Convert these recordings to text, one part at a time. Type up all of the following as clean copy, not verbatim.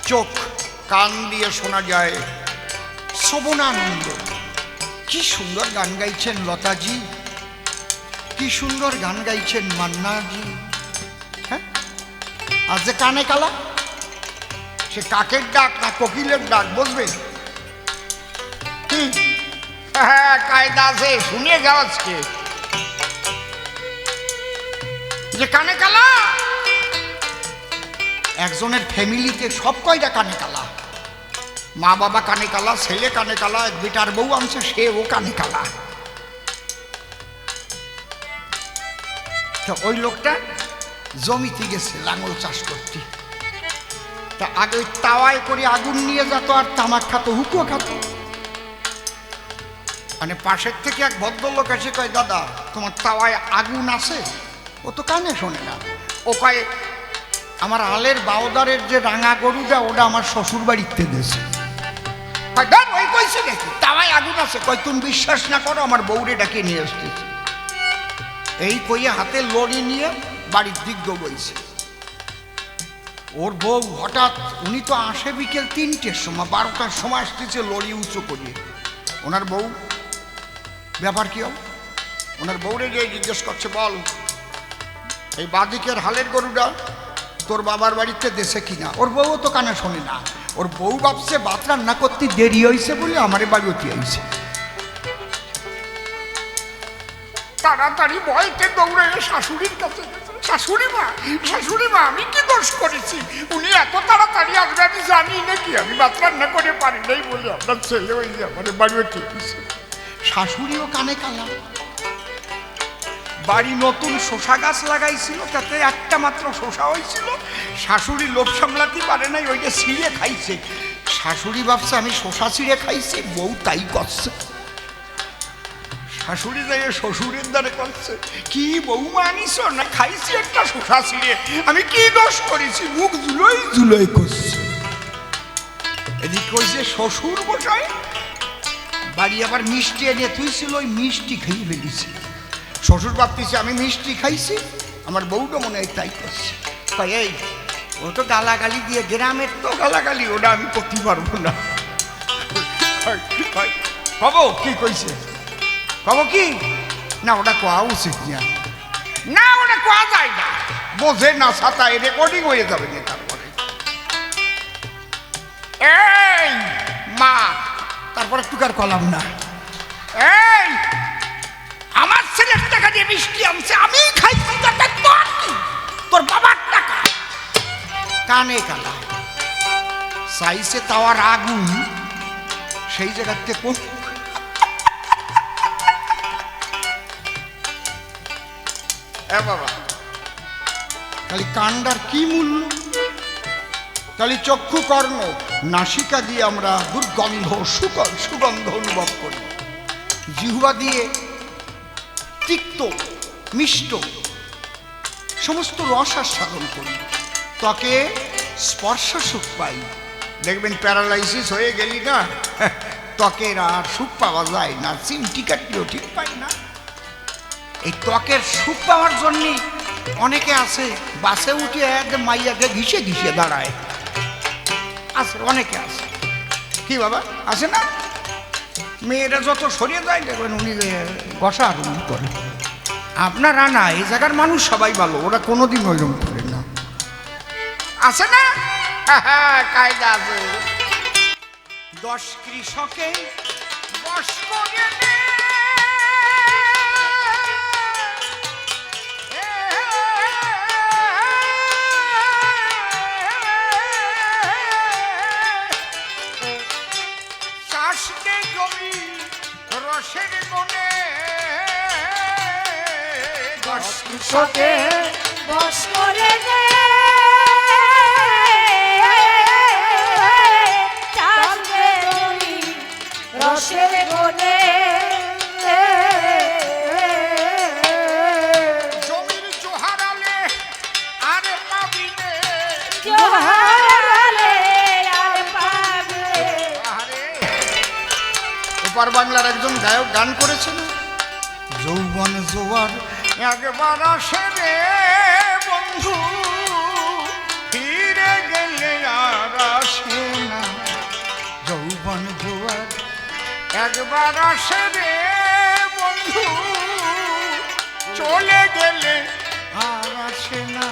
চোখ কান দিয়ে শোনা যায় শ্রবণানন্দ। কি সুন্দর গান গাইছেন লতাজি, কি সুন্দর গান গাইছেন মান্নাজি। হ্যাঁ, আর যে কানে কালা, সে কাকের ডাক না কোকিলের ডাক বুঝবে? হ্যাঁ, কায়দা আছে, শুনে যাও আজকে। যে কানে কালা, একজনের ফ্যামিলিতে সব কয়টা কানে কালা, মা বাবা কানে কালা, ছেলে কানে কালা, বেটার বউ আনছে সেও কানে কালা। তো ওই লোকটা জমিতে গেছে লাঙল চাষ করতে, তা আগে ওই তাওয়ায় করে আগুন নিয়ে যেত আর তামাক খাতো, হুকুও খাতো। মানে পাশের থেকে এক ভদ্রলোক এসে কয়, দাদা তোমার তাওয়ায় আগুন আছে? ও তো কানে শোনে না। ও কয়, আমার আলের বাওদারের যে রাঙা গরুটা ওটা আমার শ্বশুর বাড়িতে দিয়েছে। ওই কইছে নাকি তাওয়ায় আগুন আছে? কয়, তুমি বিশ্বাস না করো, আমার বউরে ডাকে নিয়ে আসতেছে। এই কইয়ে হাতে লড়ি নিয়ে বাড়ির দিক বইছে। ওর বউ হঠাৎ, উনি তো আসে বিকেল 3টের সময়, 12টার সময় আসতেছে লড়ি উঁচু করিয়ে। ওনার বউ, ব্যাপার কি হবে? ওনার বউরে গিয়ে জিজ্ঞেস করছে, বল এই বাদিকের হালের গরুটা তোর বাবার বাড়িতে দেশে কিনা? ওর বউও তো কানে শোনে না। ওর বউ ভাবছে ভাত রান্না করতে দেরি হয়েছে বলে আমারে বাড়িতে আইছে। তাড়াতাড়ি ভয়তে দৌড়ে শাশুড়ির কাছে গেছে। শাশুড়ি মা, আমি কি দোষ করেছি? উনি এত তাড়াতাড়ি আসবে আমি জানি নাকি? আমি ভাত রান্না করে পারি নাই বলে আপনার ছেলে ওই যে আমার বাড়িতে গেছে। শাশুড়িও কানে কালা। বাড়ি নতুন শসা গাছ লাগাইছিল, তাতে একটা মাত্র শসা হয়েছিল। শাশুড়ি লোভ সামলাতে পারে নাই, ওইটা ছিঁড়ে খাইছে। শাশুড়ি ভাবছে আমি শসা ছিঁড়ে খাইছি, বউ তাই করছে। শাশুড়ি যাই শ্বশুরের দ্বারে করছে, কি বউমা আনিস না? খাইছি একটা শসা ছিঁড়ে, আমি কি দোষ করেছি? মুখ জুলোই করছে। এদিক কইছে শ্বশুর বসায় বাড়ি আবার মিষ্টি এনে তুইছিল, ওই মিষ্টি খাইয়ে ফেলিছে। শ্বশুর ভাবতেছে আমি মিষ্টি খাইছি, আমার বউটা মনে হয় তাই করছে। তাই এই ও তো গালাগালি দিয়ে, গ্রামের তো গালাগালি, ওটা আমি করতে পারবো না। কব কি কইছে? কব কি না, ওটা কোয়া উচিত না, ওটা কোয়া যায় না, বোঝে না, ছাতায় রেকর্ডিং হয়ে যাবে না। তারপরে এই মা, তারপরে টুকার কলাম না, এই আমার ছেলের টাকা দিয়ে মিষ্টি আনছে, আমি খাইছি, তোর বাবার টাকা। কানে কালা, চাইছে তাওয়ার আগুন, সেই জায়গাতে কোন বাবা, খালি কান্ডার কি মূল্য? খালি চক্ষু কর্ণ নাসিকা দিয়ে আমরা দুর্গন্ধ সুগন্ধ অনুভব করি, জিহ্বা দিয়ে তিক্ত মিষ্ট সমস্ত রস আস্বাদন করি, ত্বকে স্পর্শ সুখ পাই। দেখবেন প্যারালাইসিস হয়ে গেলি না, ত্বকের আর সুখ পাওয়া যায় না, চিমটি কাটলেও ঠিক পাই না। এই ত্বকের সুখ পাওয়ার জন্যই অনেকে আছে বাসে উঠে একদম মাইয়াকে ঘিসে ঘিসে দাঁড়ায়, আছে অনেকে আছে। কি বাবা আছে না? মেয়েরা যত সরিয়ে যায় দেখবেন উনি ঘষা আরম্ভ করে। আপনারা না, এই জায়গার মানুষ সবাই ভালো, ওরা কোনোদিন ওইরকম করে না, আছে না? কায়দা আছে। 10 কৃষকে বশ করে নে, চাষকে জমি রসের কোণে, 10 কৃষকে বশ করে নে, চাষকে জমি রসের কোণে, জমির জোহারালে আর পাবিনে, জোহারালে আর পাবে। ওপার বাংলার একজন গায়ক গান করেছেন, যৌবন জোয়ার একবার আসে রে বন্ধু, ফিরে গেলে আর আসে একবার আসে রে বন্ধু, চলে গেলে আর আসে না।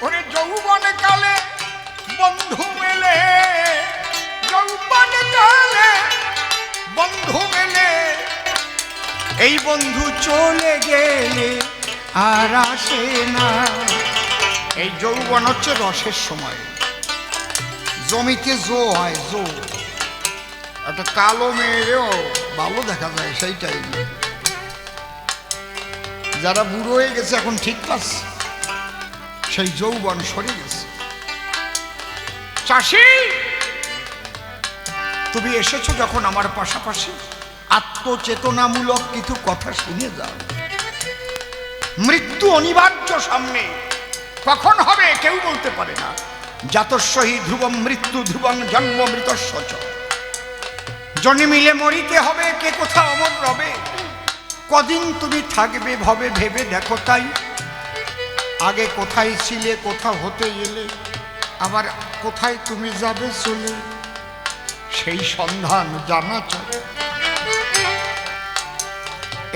ওরে যৌবন কালে বন্ধু মেলে, যৌবন কালে বন্ধু মেলে, এই বন্ধু চলে গেলে আর আসে না। এই যৌবন হচ্ছে রসের সময়, জমিতে জো হয়, জো একটা কালো মেয়েরেও ভালো দেখা যায় সেইটাই। যারা বুড়ো হয়ে গেছে এখন ঠিক পাচ্ছে, সেই যৌবন সরে গেছে। চাষি, তুমি এসেছো যখন আমার পাশাপাশি, আত্মচেতনামূলক কিছু কথা শুনে যাও। মৃত্যু অনিবার্য সামনে, কখন হবে কেউ বলতে পারে না। জাতস্যহি ধ্রুবম মৃত্যু ধ্রুবং জন্ম মৃতস্য চ। জন্মিলে মরিতে হবে, কে কোথাও অমর রবে। কদিন তুমি থাকবে ভবে ভেবে দেখো তাই। আগে কোথায় ছিলে, কোথা হতে এলে, আবার কোথায় তুমি যাবে চলে, সেই সন্ধান জানা চাই।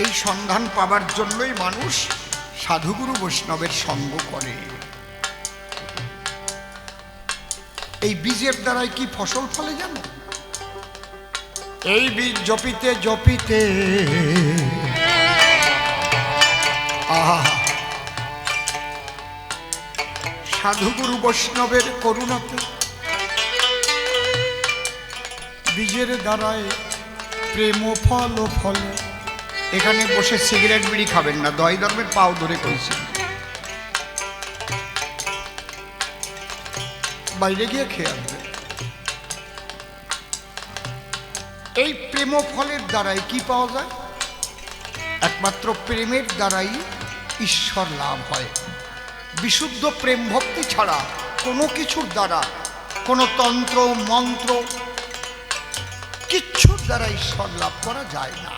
এই সন্ধান পাবার জন্যই মানুষ সাধুগুরু বৈষ্ণবের সঙ্গ করে। এই বীজের দ্বারাই কি ফসল ফলে জানো? এই বীজ জপিতে জপিতে আহা, সাধুগুরু বৈষ্ণবের করুণাতে বীজের দ্বারায় প্রেম ফল ফলে। এখানে বসে সিগারেট বিড়ি খাবেন না, দয় ধর্মের পাও ধরে কইছি, বাইরে গিয়ে খেয়ে আসবে। এই প্রেম ফলের দ্বারাই কি পাওয়া যায়? একমাত্র প্রেমের দ্বারাই ঈশ্বর লাভ হয়। বিশুদ্ধ প্রেম ভক্তি ছাড়া কোনো কিছুর দ্বারা, কোনো তন্ত্র মন্ত্র কিচ্ছুর দ্বারা ঈশ্বর লাভ করা যায় না।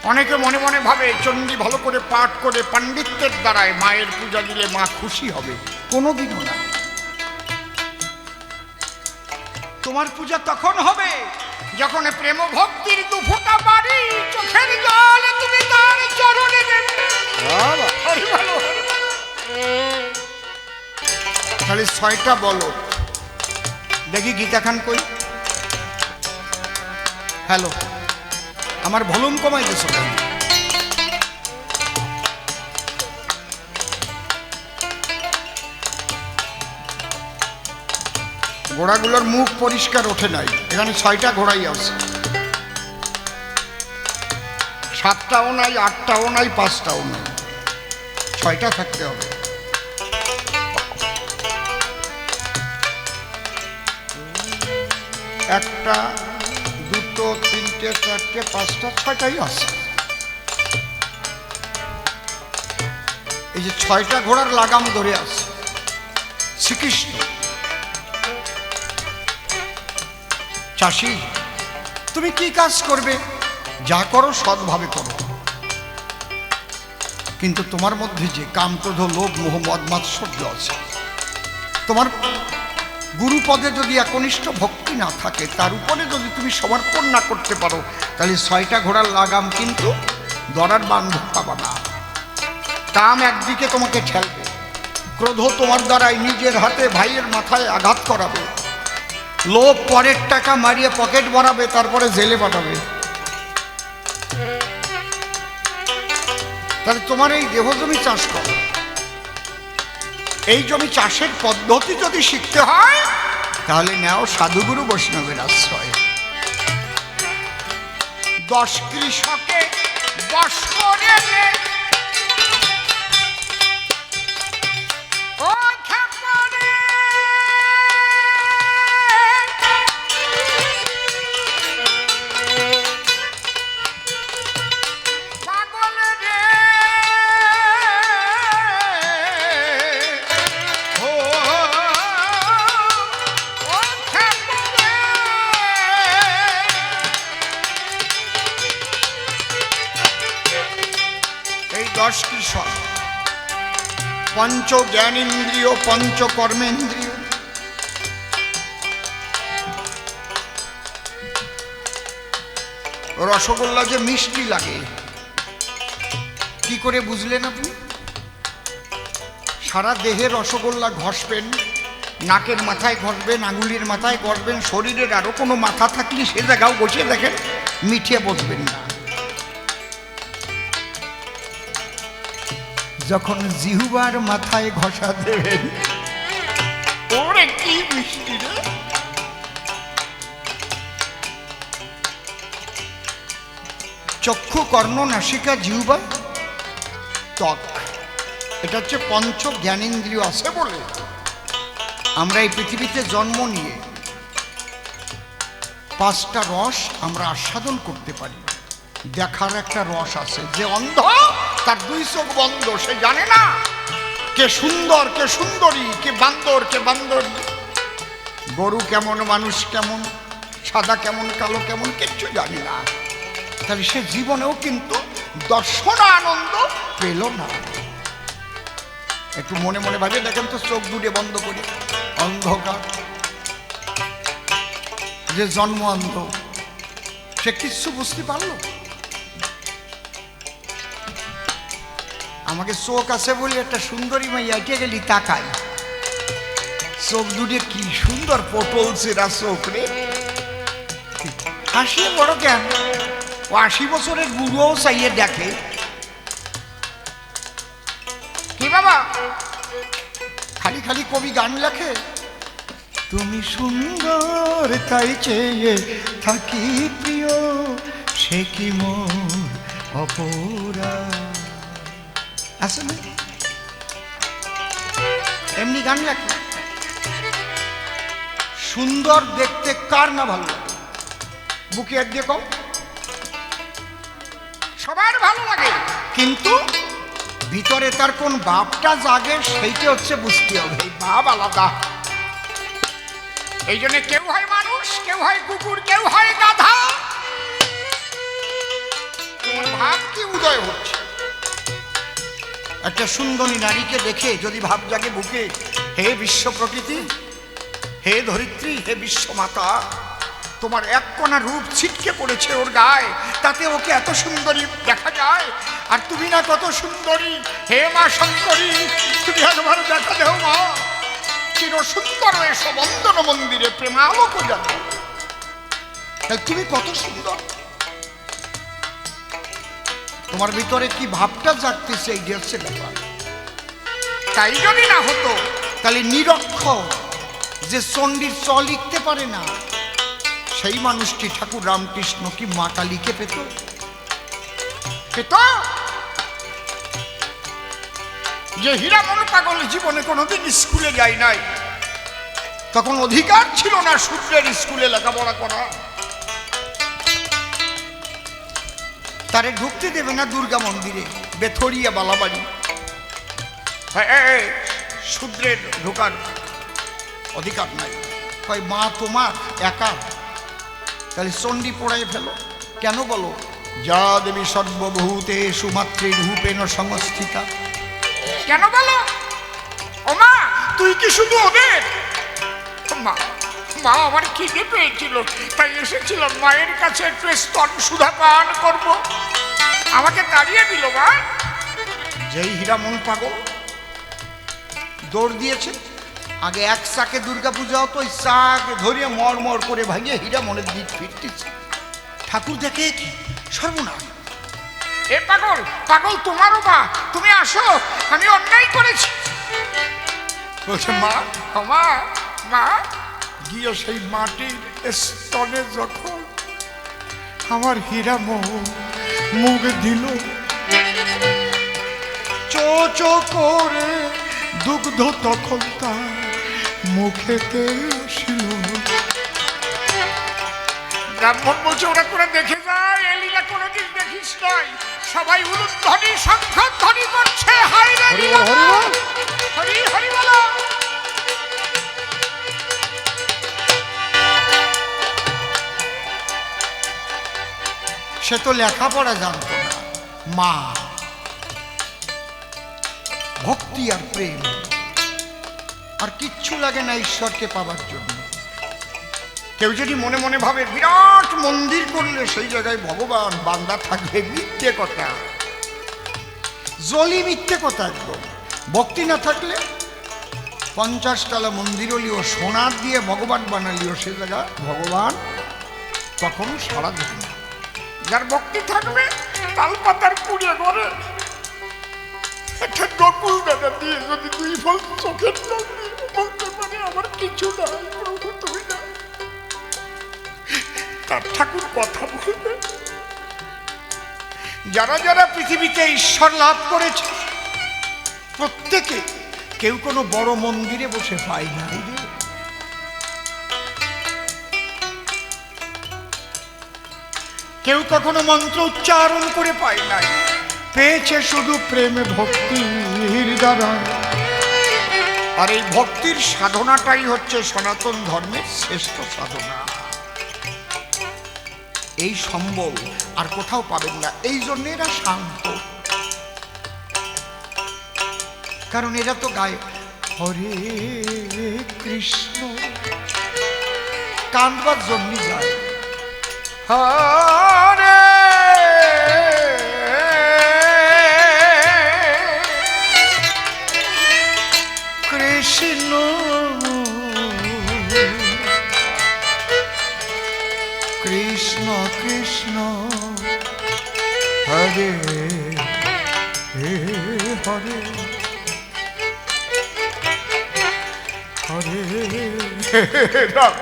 অনেকে মনে মনে ভাবে চণ্ডী ভালো করে পাঠ করে পাণ্ডিত্যের দ্বারায় মায়ের পূজা দিলে মা খুশি হবে। কোনোদিনও না। তোমার পূজা তখন হবে যখন প্রেম ভক্তির দুফোঁটা বাড়ি চোখের জল তুমি তার চরণে দেবে। খালি 6টা বলো দেখি, গীতা খান কই? হ্যালো, আমার ভলিউম কমাই দিছো কেন? ঘোড়াগুলোর মুখ পরিষ্কার ওঠে নাই, এখানে 6টা ঘোড়াই আছে। 7টাও নাই, 8টাও নাই, 5টাও নাই, 6টা থাকতে হবে। একটা, দুটো, তিনটে, চারটে, 5টা, 6টাই আছে। এই যে 6টা ঘোড়ার লাগাম ধরে আছে শ্রীকৃষ্ণ। চাষি, তুমি কি কাজ করবে? যা করো সৎভাবে করো, কিন্তু তোমার মধ্যে যে কাম, ক্রোধ, লোভ, মোহ, মদ মাৎসর্য আছে, তোমার গুরুপদে যদি একনিষ্ঠ ভক্তি না থাকে, তার উপরে যদি তুমি সমর্পণ না করতে পারো, তাহলে 6টা ঘোড়ার লাগাম কিন্তু ধরার বান্ধব পাবা না। কাম একদিকে তোমাকে ঠেলবে, ক্রোধ তোমার দ্বারাই নিজের হাতে ভাইয়ের মাথায় আঘাত করাবে, লোভ পরের টাকা মারিয়ে পকেট ভরাবে, তারপরে জেলে পাঠাবে। তাহলে তোমার এই দেহ জমি চাষ করো। এই জমি চাষের পদ্ধতি যদি শিখতে হয়, তাহলে নাও সাধুগুরু বৈষ্ণবের আশ্রয়। 10 কৃষকে বশ করে রে, ও খেপরে পাগল রে, এই 10 কৃষক পঞ্চ জ্ঞানেন্দ্রিয়, পঞ্চ কর্মেন্দ্রিয়, রসগোল্লা যে মিষ্টি লাগে কি করে বুঝলেন আপনি? সারা দেহে রসগোল্লা ঘষবেন, নাকের মাথায় ঘষবেন, আঙুলের মাথায় ঘষবেন, শরীরের আরো কোনো মাথা থাকলে সে জায়গাও বসে দেখেন, মিঠিয়ে বসবেন না। যখন জিহুবার মাথায় ঘষা দেবেন, ওরে কি মিষ্টি রে! চক্ষু, কর্ণ, নাসিকা, জিহ্বা, ত্বক, এটা হচ্ছে পঞ্চ জ্ঞানেন্দ্রিয় আছে বলে আমরা এই পৃথিবীতে জন্ম নিয়ে পাঁচটা রস আমরা আস্বাদন করতে পারি। দেখার একটা রস আছে, যে অন্ধ তার দুই চোখ বন্ধ, সে জানে না কে সুন্দর কে সুন্দরী, কে বান্দর কে বান্দরী, গরু কেমন মানুষ কেমন, সাদা কেমন কালো কেমন, কিচ্ছু জানি না। তাহলে সে জীবনেও কিন্তু দর্শন আনন্দ পেল না। একটু মনে মনে ভাবে দেখেন তো, চোখ দুটো বন্ধ করে, অন্ধকার, যে জন্ম অন্ধ, সে কিচ্ছু বুঝতে পারলো? আমাকে চোখ আছে বলে একটা সুন্দরী মাইয়া এঁকে গেলি তাকাই, চোখ দুটো কি সুন্দর পটল চেরা চোখ রে, হাসিয়ে বড় কেন? ও 80 বছরের বুড়োও চাইয়ে দেখে। কি বাবা, খালি খালি কবি গান লেখে, তুমি সুন্দর তাই চেয়ে থাকি প্রিয়, সে কি মোর অপরাধ। আসলে এমনি গান লেখে। সুন্দর দেখতে কার না ভালো লাগে? বুকে এক দিয়ে কম, সবার ভালো লাগে, কিন্তু ভিতরে তার কোন ভাবটা জাগে সেইটা হচ্ছে বুঝতে হবে। এই ভাব আলাদা। এই জন্য কেউ হয় মানুষ, কেউ হয় কুকুর, কেউ হয় গাধা। তোমার ভাব কি উদয় হচ্ছে? একটা সুন্দরী নারীকে দেখে যদি ভাব জাগে বুকে, হে বিশ্ব প্রকৃতি, হে ধরিত্রী, হে বিশ্ব মাতা, তোমার এক কোনা রূপ ছিটকে পড়েছে ওর গায়ে, তাতে ওকে এত সুন্দরী দেখা যায়। আর তুমি না কত সুন্দরী, হে মা শঙ্করী, তুমি একবার দেখা দেও মা, চির সুন্দর এসো বন্দন মন্দিরে প্রেমালোক জানো। তুমি কত সুন্দর, তোমার ভিতরে কি ভাবটা জাগতেছে, এই হচ্ছে ব্যাপার। তাই যদি না হতো, তাহলে নিরক্ষর যে চণ্ডীর চ লিখতে পারে না, সেই মানুষটি ঠাকুর রামকৃষ্ণ কি মা কালীকে পেত? পেত? যে হীরামন পাগল জীবনে কোনোদিন স্কুলে যায় নাই, তখন অধিকার ছিল না শূদ্রের স্কুলে লেখাপড়া করা, তারে ঢুকতে দেবে না দুর্গা মন্দিরে, বেথরিয়া বালাবাড়ি, শূদ্রের ঢোকার অধিকার নাই। কয় মা তোমার একা, তাহলে চণ্ডী পড়াই ফেলো। কেন বলো? যা দেবী সর্বভূতেষু মাতৃরূপেণ সংস্থিতা। কেন বলো? ও মা, তুই কি শুধু ওদের মা? মা, আমার খিদে পেয়েছিল, তাই এসেছিলাম মায়ের কাছে একটু স্তন সুধা পান করব, আমাকে তাড়িয়ে দিল মা। যেই হীরামন পাগল দৌড় দিয়েছে, আগে এক চাকে দুর্গা পূজা হতো, ওই চাক ধরিয়ে মর মর করে ভাঙিয়ে হীরামনের দিক ফিরতেছে। ঠাকুর দেখে কি সর্বনাশ, এ পাগল, পাগল তোমারও মা, তুমি আসো, আমি অন্যায় করেছি। বলছে মা, মা, মা, গিয়ে সেই মাটির স্তনে যখন আমার হীরামন মুখ দিল, চো চো করে দুগ্ধ তখন তার মুখেতে ছিল। ব্রাহ্মণ বলছে ওরা করে দেখে যায়, এ লীলা কোনোদিন দেখিস নয়। সবাই উলুধ্বনি শঙ্খধ্বনি করছে, হায় রে লীলা, হরি হরি বলো। সে তো লেখাপড়া জানতো না, মা, ভক্তি আর প্রেম আর কিচ্ছু লাগে না ঈশ্বরকে পাবার জন্য। কেউ যদি মনে মনে ভাবে বিরাট মন্দির করলে সেই জায়গায় ভগবান বান্দা থাকবে, মিথ্যে কথা, জলি মিথ্যে কথা একদম। ভক্তি না থাকলে 50 তলা মন্দির হলিও, সোনার দিয়ে ভগবান বানালিও সে জায়গা ভগবান কখনো সাড়া দেবে না। যার ভক্তি থাকবে তাল পাতার পুড়ে ঘরে একটা নকুল দাদা দিয়ে যদি 2 ফল চোখের জল দিয়ে বলতে পারে আমার কিছু নাই প্রভু তুমি না, তার ঠাকুর কথা বলবে। যারা যারা পৃথিবীতে ঈশ্বর লাভ করেছে প্রত্যেকে কেউ কোনো বড় মন্দিরে বসে পায় না, কেউ কখনো মন্ত্র উচ্চারণ করে পায় নাই, পেয়েছে শুধু প্রেমে ভক্তির দ্বারা। আর এই ভক্তির সাধনাটাই হচ্ছে সনাতন ধর্মের শ্রেষ্ঠ সাধনা। এই সম্বল আর কোথাও পাবেন না। এই জন্য এরা শান্ত, কারণ এরা তো গায় হরে কৃষ্ণ, কাঁদবার জন্য যায় হরে কৃষ্ণ কৃষ্ণ কৃষ্ণ হরে হরে হরে রাম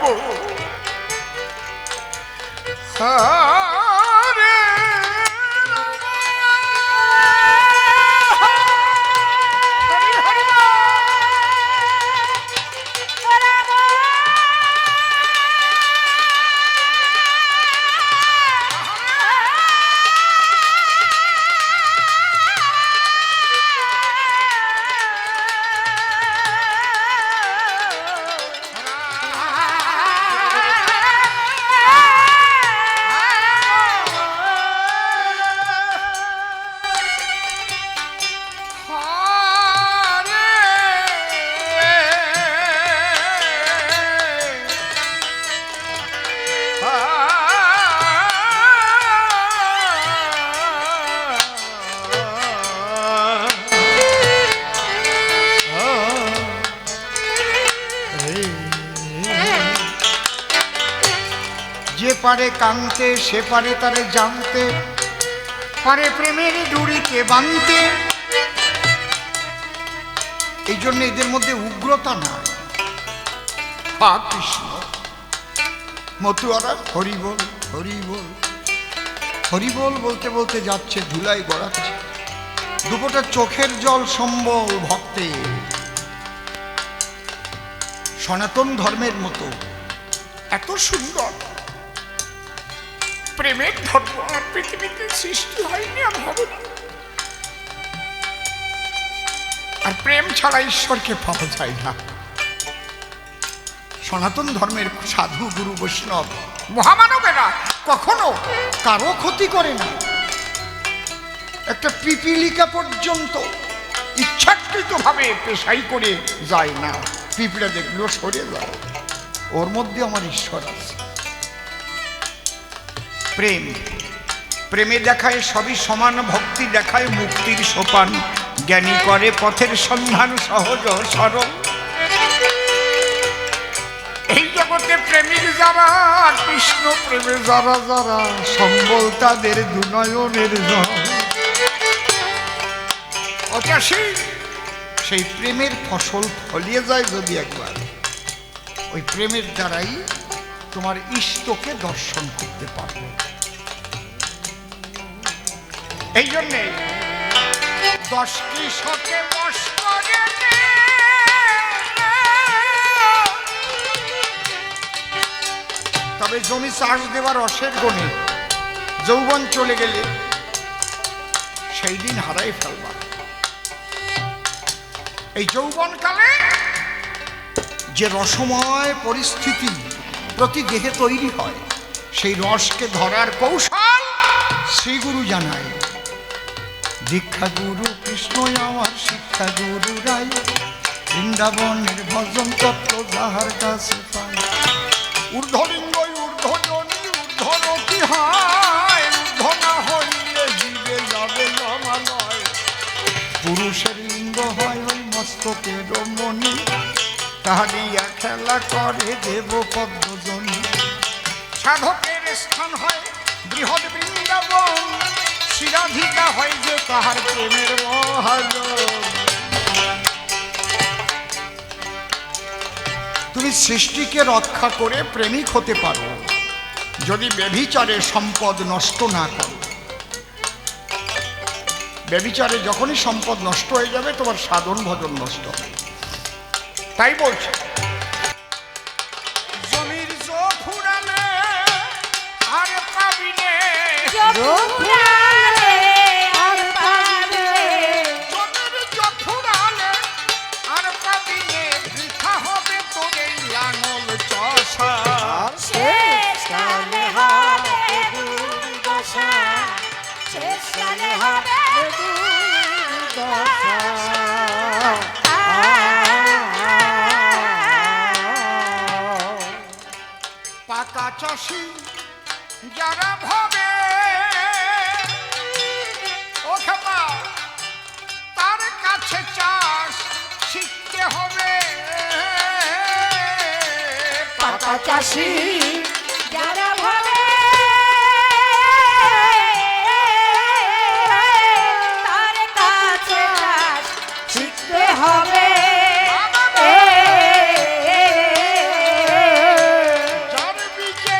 হরে যে পারে কাঁদতে সে পারে তারে জানতে, পারে প্রেমের ডুরিকে বাঁধতে। এই জন্য এদের মধ্যে উগ্রতা নাই। হা কৃষ্ণ মতুয়ারা হরি বল হরি বল হরি বল বলতে বলতে যাচ্ছে, ধুলাই গড়াচ্ছে, দুপোটা চোখের জল সম্বল ভক্তে। সনাতন ধর্মের মতো এত সুন্দর প্রেমের ধর্ম আর পৃথিবীতে সৃষ্টি হয়নি, আর হবে না। আর প্রেম ছাড়া ঈশ্বরকে পাওয়া যায় না। সনাতন ধর্মের সাধু গুরু বৈষ্ণব মহামানবেরা কখনো কারো ক্ষতি করে না। একটা পিপিলিকা পর্যন্ত ইচ্ছাকৃতভাবে পেশাই করে যায় না। পিঁপড়া দেখলেও সরে যায়, ওর মধ্যে আমার ঈশ্বর আছে। প্রেম, প্রেমে দেখায় সবই সমান, ভক্তি দেখায় মুক্তির সোপান, জ্ঞানী করে পথের সন্ধান সহজ সরল। এই জগতে প্রেমিক যারা, কৃষ্ণ প্রেমে যারা যারা, সম্বল তাদের দুনয়নের জল। অচাষী সেই প্রেমের ফসল ফলিয়ে যায় যদি একবার, ওই প্রেমের দ্বারাই তোমার ইষ্টকে দর্শন করতে পারবে। এই জন্যে 10টি শতে বশ করে তবে জমি চাষ দেওয়ার রসের গুণে যৌবন চলে গেলে সেই দিন হারাই ফেলবা। এই যৌবনকালে যে রসময় পরিস্থিতি প্রতি দেহে তৈরি হয়, সেই রসকে ধরার কৌশল শ্রীগুরু জানায়। দীক্ষা গুরু কৃষ্ণই আমার শিক্ষা গুরু রায়, বৃন্দাবনের ভজন তত্ত্ব যাহার কাছে পায়। ঊর্ধ্বলিঙ্গই ঊর্ধ্বজনী ঊর্ধ্বরতি হয়, ঊর্ধ্ব না হইলে জীবে যাবে জমালয়। পুরুষের লিঙ্গ হয় ওই মস্তকের মণি, তাহারিয়া খেলা করে দেব পদ্মজনী। সাধকের স্থান হয় বৃহৎ বৃন্দাবন, শিরাধিকা হয় যে তাহার প্রেমের মহাজন। তুমি সৃষ্টিকে রক্ষা করে প্রেমিক হতে পারো যদি ব্যভিচারে সম্পদ নষ্ট না করো। ব্যভিচারে যখনই সম্পদ নষ্ট হয়ে যাবে তোমার সাধন ভজন নষ্ট হবে। তাই বলছে জমির জো ফুরালে আর পাবিনে, ফুরালে আর পাবে, জমির জো ফুরালে আর পাবিনে, বৃথা হবে তোর এই লাঙল চষা। শেষকালে হবে দুর্দশা, শেষকালে হবে দুর্দশা। পাকা চাষি যারা ভাবে ও খেপা, তার কাছে চাষ শিখতে হবে। পাকা চাষি যারা ভাবে তার কাছে চাষ শিখতে হবে। যার বীজে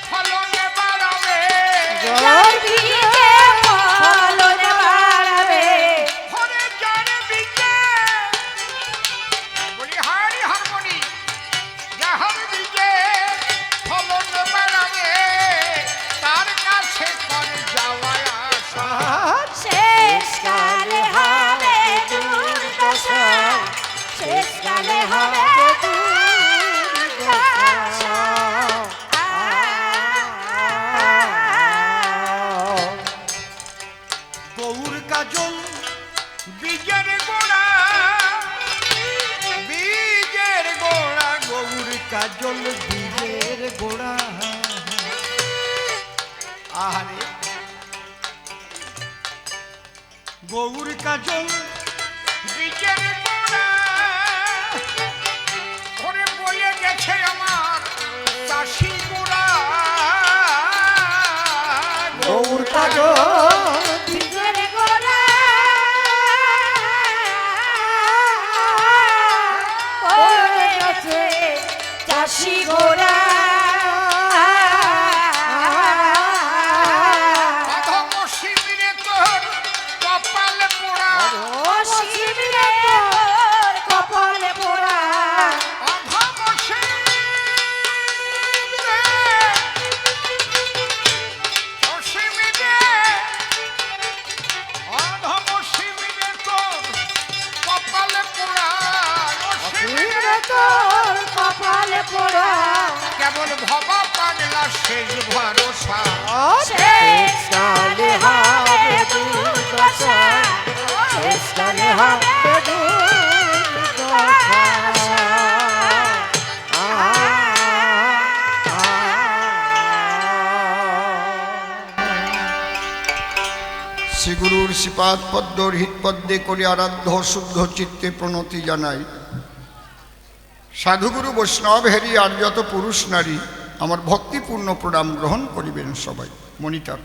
ফলনে বাড়াবে, যার বীজে ফলন বাড়াবে, হরে যার বীজে বলি হারি হারমোনি, যাহার বীজে ফলন বাড়াবে, তার কাছে করে যাওয়া আসা। শেষকালে হবে দুর্দশা, শেষকালে হবে দুর্দশা। গৌর কাজল বীজের গোড়া, বীজের গোড়া, গৌর কাজল বীজের গোড়া। আরে গৌর কাজল বীজের গোড়া, করে বলে গেছে আমার চাষি গোড়া। গৌর কাজল বীজের গোড়া পড়ে গেছে চাষি গোড়া। অধম শিবিরে তোর কপাল পোড়া, ও শিবিরে তোর কপালে পোড়া, অধম শিবিরে, ও শিবিরে, অধম শিবিরে তোর কপাল পোড়া, ও শিবিরে তোর কপালে পোড়া। কেবল ভবা পাগলা শেষ ভরসা। শেষকালে হবে দুর্দশা, শেষকালে হবে দুর্দশা। শ্রীগুরুর শ্রীপাদ পদ্মর হৃৎপদ্মে করে আরাধ্য শুদ্ধ চিত্তে প্রণতি জানাই। সাধুগুরু বৈষ্ণব হেরি আর যত পুরুষ নারী আমার ভক্তিপূর্ণ প্রণাম গ্রহণ করিবেন সবাই। মনিটার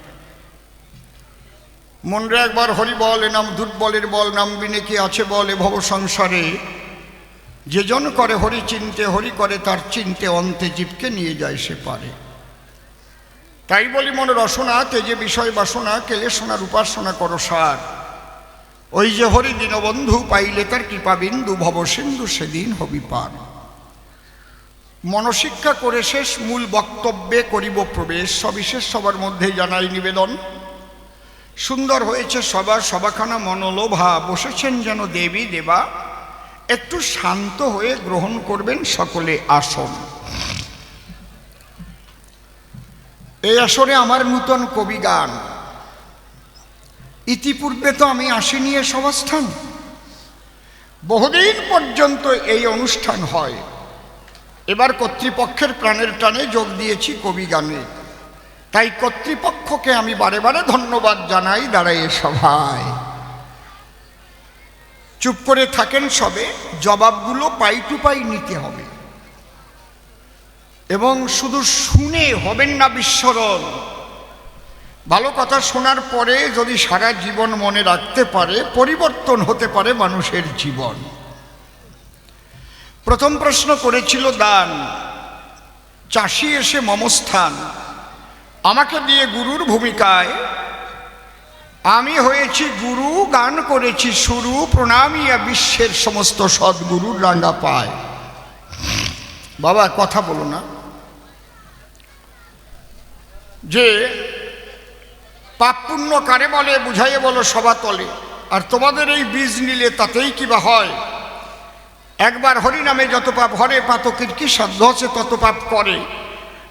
মনরে একবার হরি বল, এ নাম দুর্বলের বল, নাম বিনে কি আছে বলে ভব সংসারে। যে জন করে হরি চিনতে, হরি করে তার চিনতে, অন্তে জীবকে নিয়ে যায় সে পারে। তাই বলি মন রসনা তেজে বিষয় বাসনা, কেলেশনার উপাসনা করো সার। ওই যে হরি দীনবন্ধু পাইলে তার কৃপাবিন্দু, ভব সিন্ধু সেদিন হবি পার। মনশিক্ষা করে শেষ মূল বক্তব্যে করিব প্রবেশ। সবিশেষ সবার মধ্যে জানাই নিবেদন, সুন্দর হয়েছে সবার সবাখানা মনোলোভা। বসেছেন যেন দেবী দেবা, একটু শান্ত হয়ে গ্রহণ করবেন সকলে আসন। এই আসরে আমার নূতন কবি গান। ইতিপূর্বে তো আমি আসিনি এ সভাস্থান, বহুদিন পর্যন্ত এই অনুষ্ঠান হয়। এবার কর্তৃপক্ষের প্রাণের টানে যোগ দিয়েছি কবি গানে, তাই কর্তৃপক্ষকে আমি বারে বারে ধন্যবাদ জানাই। দাঁড়াই সভায় চুপ করে থাকেন সবে, জবাবগুলো পাই টু পাই নিতে হবে এবং শুধু শুনে হবেন না বিস্মরণ। ভালো কথা শোনার পরে যদি সারা জীবন মনে রাখতে পারে, পরিবর্তন হতে পারে মানুষের জীবন। প্রথম প্রশ্ন করেছিল দান, চাষি এসে মমস্থান, আমাকে দিয়ে গুরুর ভূমিকায় আমি হয়েছি গুরু, গান করেছি শুরু, প্রণামিয়া বিশ্বের সমস্ত সদ্গুরুর রাঙ্গা পায়। বাবা কথা বলো না, যে পাপ পুণ্য কারে বলে বুঝাইয়ে বলো সবা তলে, আর তোমাদের এই বীজ নিলে তাতেই কিবা হয়। একবার হরিনামে যত পাপ হরে, পাতকের কি সাধ্য আছে তত পাপ করে,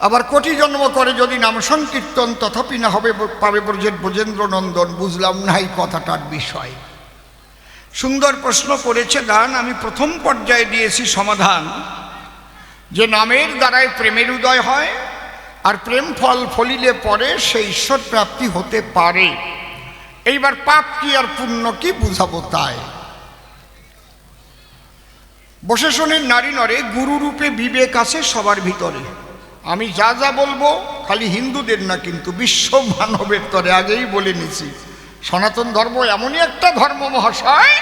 আবার কোটি জন্ম করে যদি নাম সংকীর্তন, তথাপি না হবে পাবে ব্রজের ব্রজেন্দ্র নন্দন। বুঝলাম না এই কথাটার বিষয়। সুন্দর প্রশ্ন করেছে দান, আমি প্রথম পর্যায়ে দিয়েছি সমাধান, যে নামের দ্বারাই প্রেমের উদয় হয়, আর প্রেম ফল ফলিলে পরে সে ঈশ্বর প্রাপ্তি হতে পারে। এইবার পাপ কি আর পুণ্য কি বুঝাবো তাই। বসে শোনেন নারী নরে, গুরুরূপে বিবেক আছে সবার ভিতরে। আমি যা যা বলবো খালি হিন্দুদের না, কিন্তু বিশ্ব মানবের তরে আগেই বলে নিছি। সনাতন ধর্ম এমনই একটা ধর্ম মহাশয়,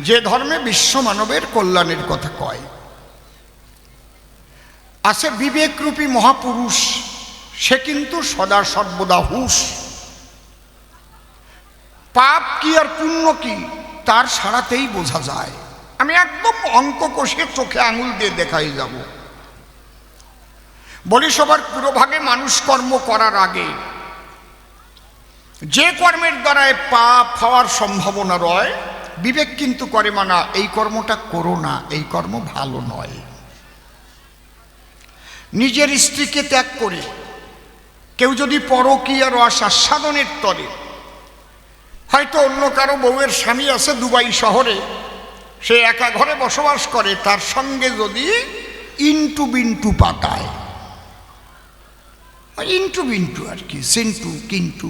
যে ধর্মে বিশ্ব মানবের কল্যাণের কথা কয়। আছে বিবেকরূপী মহাপুরুষ, সে কিন্তু সদা সর্বদা হুঁশ। পাপ কি আর পুণ্য কি তার সারাতেই বোঝা যায়। আমি একদম অঙ্ক কষে চোখে আঙুল দিয়ে দেখাই যাব। বলি সবার পুরোভাগে মানুষ কর্ম করার আগে যে কর্মের দ্বারায় পাপ হওয়ার সম্ভাবনা রয়, বিবেক কিন্তু করে মানা এই কর্মটা করো না, এই কর্ম ভালো নয়। নিজের স্ত্রীকে ত্যাগ করে কেউ যদি পরকীয়ার রস আস্বাদনের তরে, হয়তো অন্য কারো বউয়ের স্বামী আছে দুবাই শহরে, সে একা ঘরে বসবাস করে, তার সঙ্গে যদি ইন্টু বিন্টু পাতায়, ইন্টু বিন্টু আর কি, সিন্টু কিন্তু,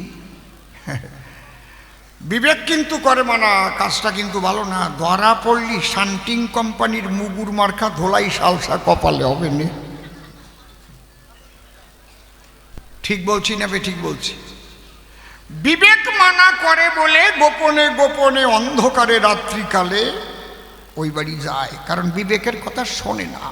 বিবেক কিন্তু করে মানা কাজটা কিন্তু ভালো না। ধরা পড়লি শান্টিং কোম্পানির মুগুর মার্কা ধোলাই সালসা কপালে হবে না। ঠিক বলছি না বে ঠিক বলছি? বিবেক মানা করে বলে গোপনে গোপনে অন্ধকারে রাত্রিকালে ওই বাড়ি যায়, কারণ বিবেকের কথা শোনে না।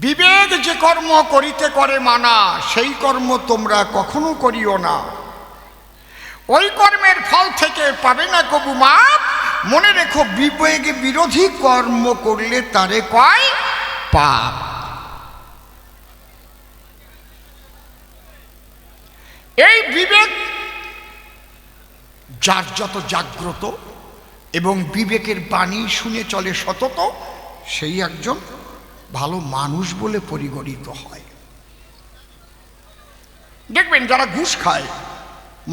বিবেক যে কর্ম করিতে করে মানা, সেই কর্ম তোমরা কখনো করিও না। ওই কর্মের ফল থেকে পাবে না কবু মাপ। মনে রেখো, বিবেক বিরোধী কর্ম করলে তারে কয় পাপ। এই বিবেক যার যত জাগ্রত এবং বিবেকের বাণী শুনে চলে সতত, সেই একজন ভালো মানুষ বলে পরিগণিত হয়। দেখবেন যারা ঘুষ খায়,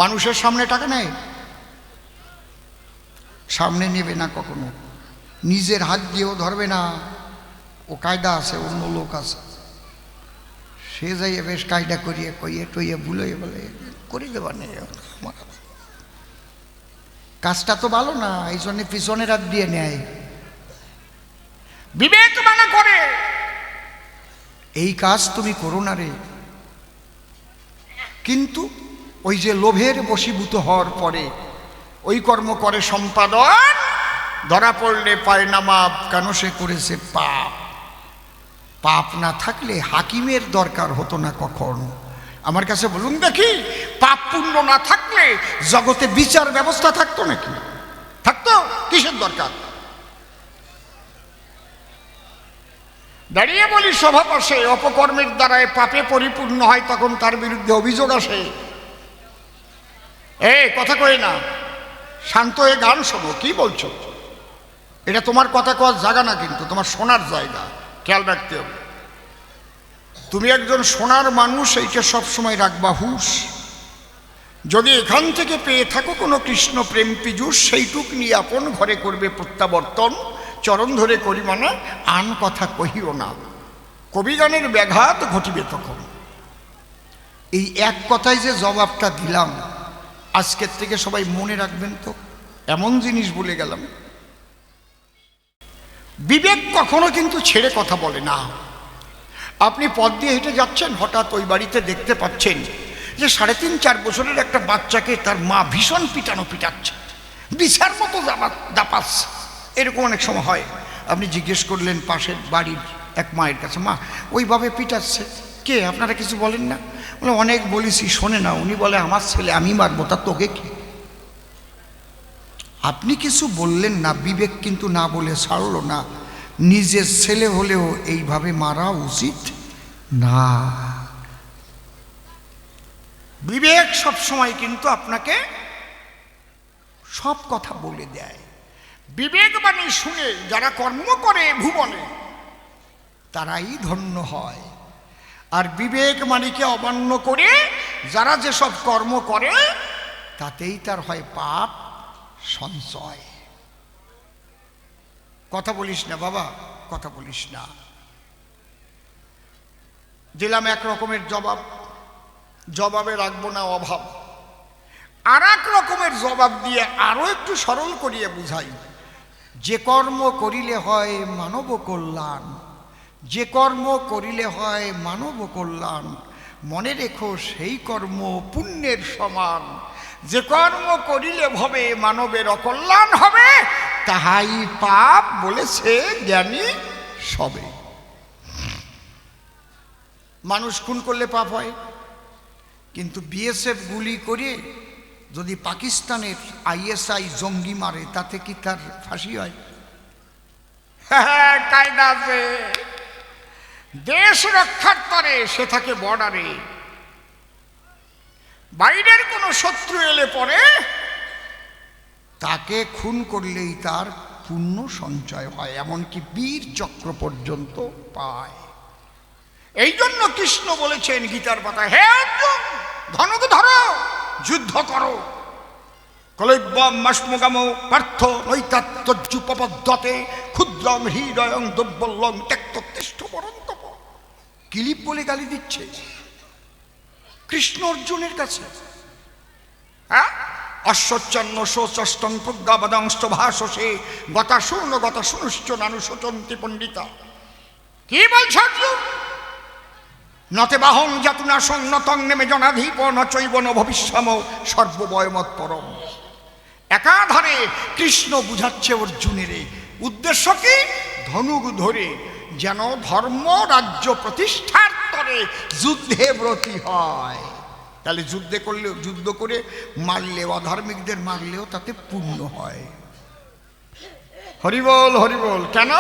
মানুষের সামনে টাকা নেয়, সামনে নেবে না কখনো, নিজের হাত দিয়েও ধরবে না। ও কায়দা আছে, অন্য লোক আছে, সে যাই বেশ কায়দা করিয়ে কইয়ে টইয়ে ভুলে বলে করে দেবা নেই, কাজটা তো ভালো না, এই জন্য পিছনের হাত দিয়ে নেয়। বিবেক মানা করে এই কাজ তুমি করো না রে। কিন্তু ওই যে লোভের বশীভূত হওয়ার পরে ওই কর্ম করে সম্পাদন, ধরা পড়লে পায় না মাপ, কেন সে করেছে পাপ। পাপ না থাকলে হাকিমের দরকার হতো না কখন। আমার কাছে বলুন দেখি, পাপ পুণ্য না থাকলে জগতে বিচার ব্যবস্থা থাকতো নাকি? থাকতো? কিসের দরকার? দাঁড়িয়ে বলি সভা পাশে, অপকর্মের দ্বারায় পাপে পরিপূর্ণ হয়, তখন তার বিরুদ্ধে অভিযোগ আসে। কথা কই না, শান্ত হয়ে গান শোনো। কি বলছো? এটা তোমার কথা কওয়ার জায়গা না, কিন্তু তোমার শোনার জায়গা, খেয়াল রাখতে হবে। তুমি একজন শোনার মানুষ, এইটা সবসময় রাখবা হুঁশ। যদি এখান থেকে পেয়ে থাকো কোনো কৃষ্ণ প্রেম পীযুষ, সেইটুক নিয়ে আপন ঘরে করবে প্রত্যাবর্তন। চরণ ধরে করি মানা, আন কথা কহিও না, কবিগানের ব্যাঘাত ঘটিবে তখন। এই এক কথায় যে জবাবটা দিলাম, আজকের থেকে সবাই মনে রাখবেন তো, এমন জিনিস বলে গেলাম। বিবেক কখনো কিন্তু ছেড়ে কথা বলে না। আপনি পথ দিয়ে হেঁটে যাচ্ছেন, হঠাৎ ওই বাড়িতে দেখতে পাচ্ছেন যে 3.5-4 বছরের একটা বাচ্চাকে তার মা ভীষণ পিটাচ্ছে, বিছার মতো দাপাচ্ছে। এরকম অনেক সময় হয়। আপনি জিজ্ঞেস করলেন পাশের বাড়ির এক মায়ের কাছে, মা ওইভাবে পিটাচ্ছে কে, আপনারা কিছু বলেন না? বলে অনেক বলেছি, শোনে না। উনি বলে আমার ছেলে, আমি মারবো, তা তোকে কি? আপনি কিছু বললেন না, বিবেক কিন্তু না বলে ছাড়লো না। নিজের ছেলে হলেও এইভাবে মারা উচিত না। বিবেক সব সময় কিন্তু আপনাকে সব কথা বলে দেয়। বিবেকবাণী শুনে যারা কর্ম করে ভুবনে, তারাই ধন্য হয়। আর বিবেকবাণীকে অমান্য করে যারা যেসব কর্ম করে, তাতেই তার হয় পাপ সঞ্চয়। কথা বলিস না বাবা, কথা বলিস না। দিলাম এক রকমের জবাব, জবাবে রাখবো না অভাব। আর এক রকমের জবাব দিয়ে আরো একটু সরল করিয়ে বুঝাই। যে কর্ম করিলে হয় মানব কল্যাণ, যে কর্ম করিলে হয় মানব কল্যাণ, মনে রেখো সেই কর্ম পুণ্যের সমান। যে কর্ম করিলে ভবে মানবের অকল্যাণ হবে, তাহাই পাপ বলেছে জ্ঞানী সবে। মানুষ খুন করলে পাপ হয়, কিন্তু বিএসএফ গুলি করে যদি পাকিস্তানের ISI জঙ্গি মারে, তাতে কি তার ফাঁসি হয়? কায়দা আছে। দেশ রক্ষার তরে সে থাকে বর্ডারে, বাইরের কোনো শত্রু এলে পরে তাকে খুন করলেই তার পুণ্য সঞ্চয় হয়, এমনকি বীর চক্র পর্যন্ত পায়। এই জন্য কৃষ্ণ বলেছেন গীতার পাতা, হে অর্জুন ধনুক ধরো, যুদ্ধ করো। কলৈব্যম মাসমগাম পার্থ নৈতাত্তজ্জুপপদ্যতে ক্ষুদ্রং হৃদয়ং দুর্বলং ত্যক্ততিষ্ঠ পরন্তপ। কিলিপ বলে গালি দিচ্ছে কৃষ্ণ অর্জুনের কাছে। হ্যাঁ, অশ্বচ্ছন্ন শোচষ্টং প্রজ্ঞাবদংশ ভাষসে গতা শুনুশ্চ নানুশোচন্তি পণ্ডিতা। কি বলছ অর্জুন? নতে বাহং জাতুনা সংনতং নেমে জনাধীপ ন চৈব ন ভবিষ্যম সর্ববয়মৎ পরম। একাধারে কৃষ্ণ বুঝাচ্ছে অর্জুনের উদ্দেশ্য কি? ধনুক ধরে যেন ধর্ম রাজ্য প্রতিষ্ঠার তরে যুদ্ধে ব্রতী হয়। তাহলে যুদ্ধ করে মারলেও, অধার্মিকদের মারলেও তাতে পূর্ণ হয়। হরিবল হরিবল। কেন?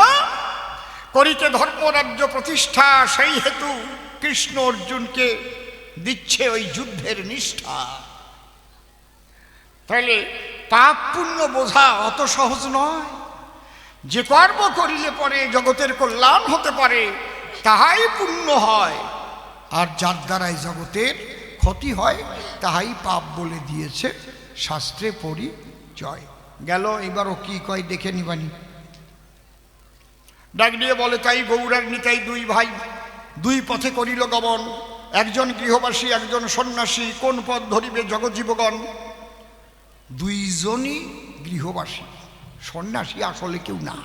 করিতে ধর্ম রাজ্য প্রতিষ্ঠা, সেই হেতু কৃষ্ণ অর্জুনকে দিচ্ছে ওই যুদ্ধের নিষ্ঠা। তাহলে পাপ পুণ্য বোঝা অত সহজ নয়। যে কর্ম করিলে পরে জগতের কল্যাণ হতে পারে, তাহাই পুণ্য হয়। আর যার দ্বারাই জগতের ক্ষতি হয়, তাহাই পাপ বলে দিয়েছে শাস্ত্রে পরিচয়। গেল। এবারও কি কয় দেখে নিবানি। ডাক দিয়ে বলে, তাই গৌরার নিতাই দুই ভাই দুই পথে করিল গমন, একজন গৃহবাসী একজন সন্ন্যাসী, কোন পথ ধরিবে জগজীবগণ? দুইজনই গৃহবাসী, সন্ন্যাসী আসলে কেউ না।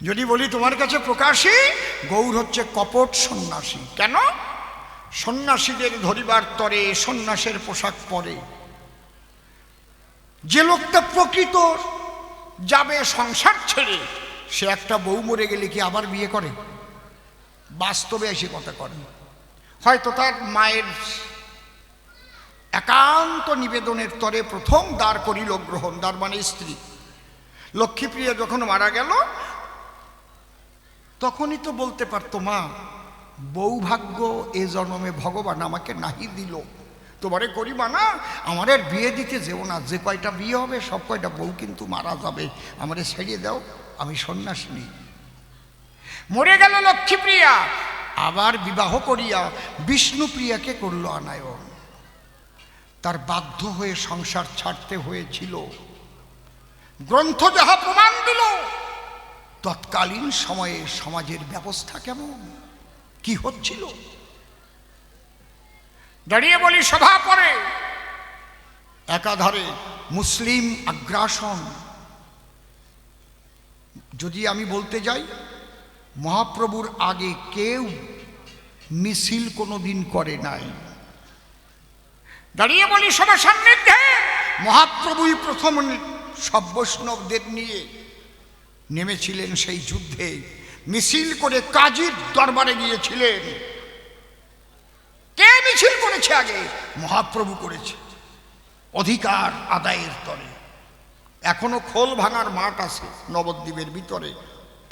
যদি বলি তোমার কাছে প্রকাশী, গৌর হচ্ছে কপট সন্ন্যাসী। কেন? সন্ন্যাসীদের ধরিবার তরে সন্ন্যাসের পোশাক পরে। যে লোকটা প্রকৃত যাবে সংসার ছেড়ে, সে একটা বউ মরে গেলে কি আবার বিয়ে করে? বাস্তবে এসে কথা করে। হয়তো তার মায়ের একান্ত নিবেদনের তরে প্রথম দ্বার করিল গ্রহণ, দ্বার মানে স্ত্রী। লক্ষ্মীপ্রিয়া যখন মারা গেল, তখনই তো বলতে পারতো, মা বৌভাগ্য এ জন্মে ভগবান আমাকে নাহি দিল, তোমারে করিবা না, আমাদের বিয়ে দিতে যেও না, যে কয়টা বিয়ে হবে সব কয়টা বউ কিন্তু মারা যাবে, আমারে ছেড়ে দাও, আমি সন্ন্যাসিনী। মরে গেল লক্ষ্মীপ্রিয়া, আবার বিবাহ করিয়া বিষ্ণুপ্রিয়াকে করল আনায়ন। তার বাধ্য হয়ে সংসার ছাড়তে হয়েছিল। গ্রন্থ যাহা প্রমাণ দিল, তৎকালীন সময়ে সমাজের ব্যবস্থা কেমন, কি হচ্ছিল। দাঁড়িয়ে বলি সভা পরে একাধারে মুসলিম আগ্রাসন। যদি আমি বলতে যাই, মহাপ্রভুর আগে কেউ মিছিল কোনোদিন করে নাই। দাঁড়িয়ে বলি সবার সান্নিধ্যে মহাপ্রভুই প্রথম সব বৈষ্ণবদের নিয়ে নেমেছিলেন সেই যুদ্ধে। মিছিল করে কাজীর দরবারে গিয়েছিলেন। কে মিছিল করেছে আগে? মহাপ্রভু করেছে, অধিকার আদায়ের তরে। এখনো খোল ভাঙার মাঠ আছে নবদ্বীপের ভিতরে।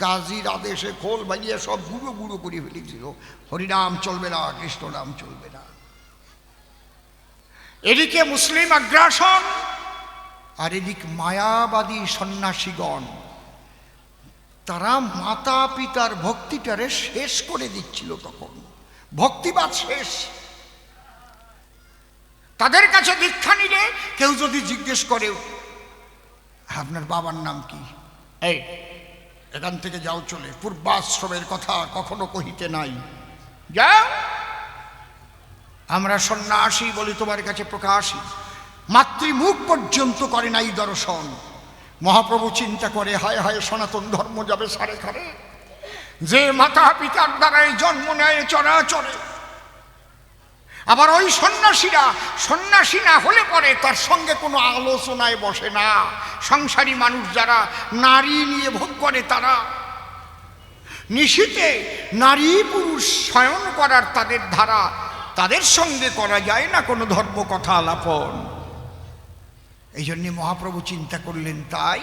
কাজীর আদেশে খোল ভাঙিয়ে সব গুঁড়ো গুঁড়ো করে ফেলেছিল। হরিনাম চলবে না, কৃষ্ণ নাম চলবে না। এদিকে মুসলিম আগ্রাসন, আর এদিক মায়াবাদী সন্ন্যাসীগণ। তারা মাতা পিতার ভক্তিটারে শেষ করে দিচ্ছিল। তখন ভক্তিবাদ শেষ। তাদের কাছে দীক্ষা নিলে কেউ যদি জিজ্ঞেস করে আপনার বাবার নাম কি, এই এখান থেকে যাও চলে, পূর্বাশ্রমের কথা কখনো কহিতে নাই, যাও। আমরা সন্ন্যাসী বলি তোমার কাছে প্রকাশী। মাতৃমুখ পর্যন্ত করে নাই দর্শন। মহাপ্রভু চিন্তা করে, হায় হায় সনাতন ধর্ম যাবে সারে খারে। যে মাতা পিতার দ্বারাই জন্ম নেয় চরাচরে, আবার ওই সন্ন্যাসীরা সন্ন্যাসী না হলে পরে তার সঙ্গে কোনো আলোচনায় বসে না। সংসারী মানুষ যারা নারী নিয়ে ভোগ করে, তারা নিশীথে নারী পুরুষ শয়ন করার তাদের ধারা, তাদের সঙ্গে করা যায় না কোনো ধর্ম কথা আলাপন। এই জন্যে মহাপ্রভু চিন্তা করলেন, তাই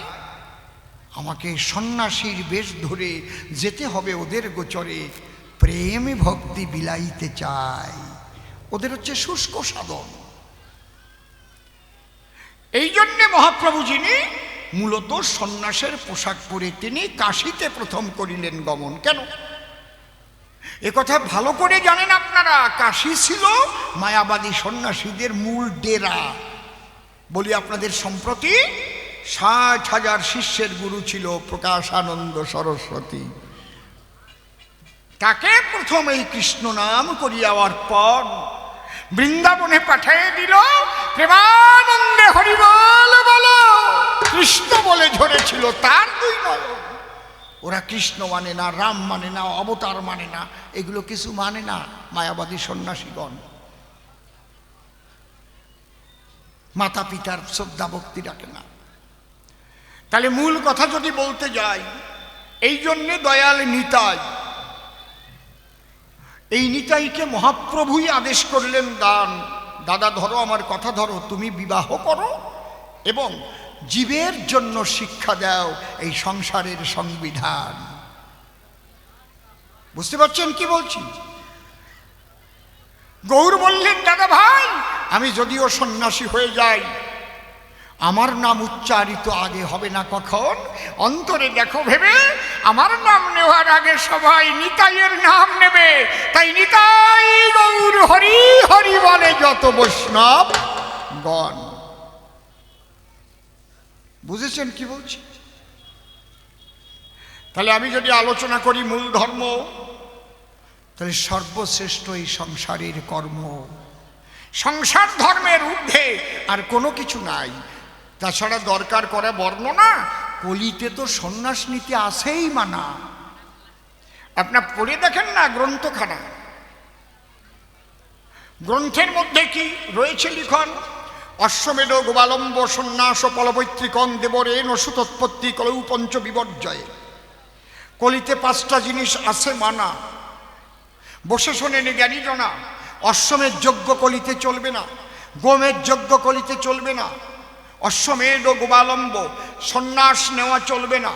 আমাকে সন্ন্যাসীর বেশ ধরে যেতে হবে ওদের গোচরে। প্রেম ভক্তি বিলাইতে চাই, ওদের হচ্ছে শুষ্ক সাধন। এই জন্যে মহাপ্রভু যিনি মূলত সন্ন্যাসের পোশাক পরে তিনি কাশীতে প্রথম করিলেন গমন। কেন? এ কথা ভালো করে জানেন আপনারা, কাশী ছিল মায়াবাদী সন্ন্যাসীদের মূল ডেরা। বলি আপনাদের, সম্প্রতি 60,000 শিষ্যের গুরু ছিল প্রকাশানন্দ সরস্বতী। তাকে প্রথম এই কৃষ্ণ নাম করিয়াওয়ার পর বৃন্দাবনে পাঠিয়ে দিল। প্রেমানন্দে হরিবল বলো, কৃষ্ণ বলে ঝরেছিল তার দুই নয়ন। ওরা কৃষ্ণ মানে না, রাম মানে না, অবতার মানে না, এগুলো কিছু মানে না মায়াবাদী সন্ন্যাসীগণ। মাতা পিতার শ্রদ্ধা ভক্তি রাখে না। তাহলে মূল কথা যদি বলতে যাই, এই জন্যে দয়াল নিতাই, এই নিতাইকে মহাপ্রভুই আদেশ করলেন, দাদা ধরো আমার কথা ধরো, তুমি বিবাহ করো এবং জীবের জন্য শিক্ষা দাও এই সংসারের সংবিধান। বুঝতে পারছেন কি বলছি? গৌর বললেন, দাদা ভাই আমি যদিও সন্ন্যাসী হয়ে যাই, আমার নাম উচ্চারিত আগে হবে না কখন। অন্তরে দেখো ভেবে, আমার নাম নেওয়ার আগে সবাই নিতাইয়ের নাম নেবে। তাই নিতাই গৌর হরি হরি বলে যত বৈষ্ণব গণ। বুঝেছেন কি বলছি? তাহলে আমি যদি আলোচনা করি মূল ধর্ম, তাহলে সর্বশ্রেষ্ঠ এই সংসারের কর্ম। সংসার ধর্মের ঊর্ধ্বে আর কোনো কিছু নাই। তাছাড়া দরকার করে বর্ণনা, কলিতে তো সন্ন্যাস নীতি আছেই মানা। আপনার পড়ে দেখেন না গ্রন্থখানা, গ্রন্থের মধ্যে কি রয়েছে লিখন? অশ্বমেধ গোবালম্ব সন্ন্যাস ফলপৈতৃকং দেবরেণ সুতোৎপত্তি কলৌ পঞ্চ বিপর্যয়ে। কলিতে 5টা জিনিস আছে মানা। বসে শোনেন জ্ঞানী জনা, অশ্বমেধ যজ্ঞ কলিতে চলবে না, গোমের যজ্ঞ কলিতে চলবে না, অশ্বমেধ ও গোবালম্ব সন্ন্যাস নেওয়া চলবে না,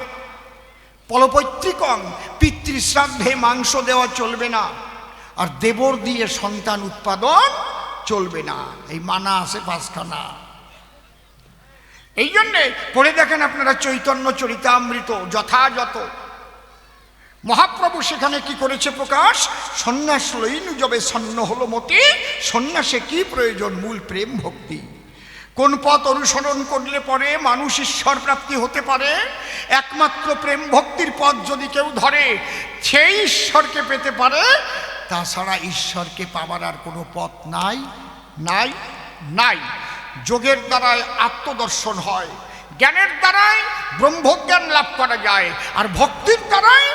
ফলপৈতৃকং পিতৃশ্রাদ্ধে মাংস দেওয়া চলবে না, আর দেবর দিয়ে সন্তান উৎপাদন চলবে না। এই মানা আছে 5খানা। এই জন্যে পড়ে দেখেন আপনারা চৈতন্য চরিতামৃত যথাযথ মহাপ্রভু সেখানে কি করেছে প্রকাশ? সন্ন্যাস লইনু যবে সন্ন হলো মতি, সন্ন্যাসে কি প্রয়োজন? মূল প্রেম ভক্তি। কোন পথ অনুসরণ করলে পরে মানুষ ঈশ্বর প্রাপ্তি হতে পারে? একমাত্র প্রেম ভক্তির পথ যদি কেউ ধরে সেই ঈশ্বরকে পেতে পারে, তাছাড়া ঈশ্বরকে পাবার আর কোনো পথ নাই, নাই, নাই। যোগের দ্বারাই আত্মদর্শন হয়, জ্ঞানের দ্বারাই ব্রহ্মজ্ঞান লাভ করা যায়, আর ভক্তির দ্বারাই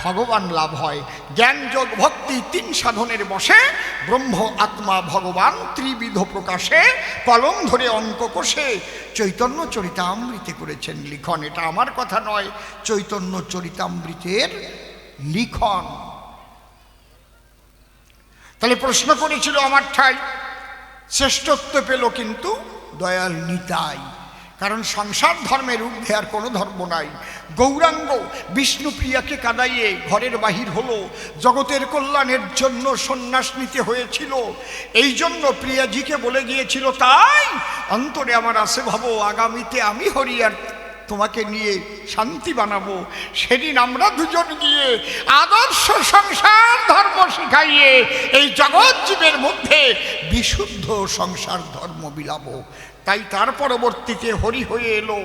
ভগবান লাভ হয়। জ্ঞান যোগ ভক্তি তিন সাধনের বসে ব্রহ্ম আত্মা ভগবান ত্রিবিধ প্রকাশে কলম ধরে অঙ্ক কষে চৈতন্য চরিতামৃতে করেছেন লিখন। এটা আমার কথা নয়, চৈতন্য চরিতামৃতের লিখন। তাহলে প্রশ্ন করেছিল আমার ঠাই, শ্রেষ্ঠত্ব পেল কিন্তু দয়াল নিতাই। কারণ সংসার ধর্মের ঊর্ধ্বে আর কোনো ধর্ম নাই। গৌরাঙ্গ বিষ্ণুপ্রিয়াকে কাঁদাইয়ে ঘরের বাহির হলো, জগতের কল্যাণের জন্য সন্ন্যাস নিতে হয়েছিল। এই জন্য প্রিয়াজিকে বলে গিয়েছিল, তাই অন্তরে আমার আছে ভাবো, আগামীতে আমি হরি আর তোমাকে নিয়ে শান্তি বানাবো। সেদিন আমরা দুজন গিয়ে আদর্শ সংসার ধর্ম শিখাইয়ে এই জগৎ জীবের মধ্যে বিশুদ্ধ সংসার ধর্ম বিলাবো। তাই তার পরবর্তীতে হরি হয়ে এলো,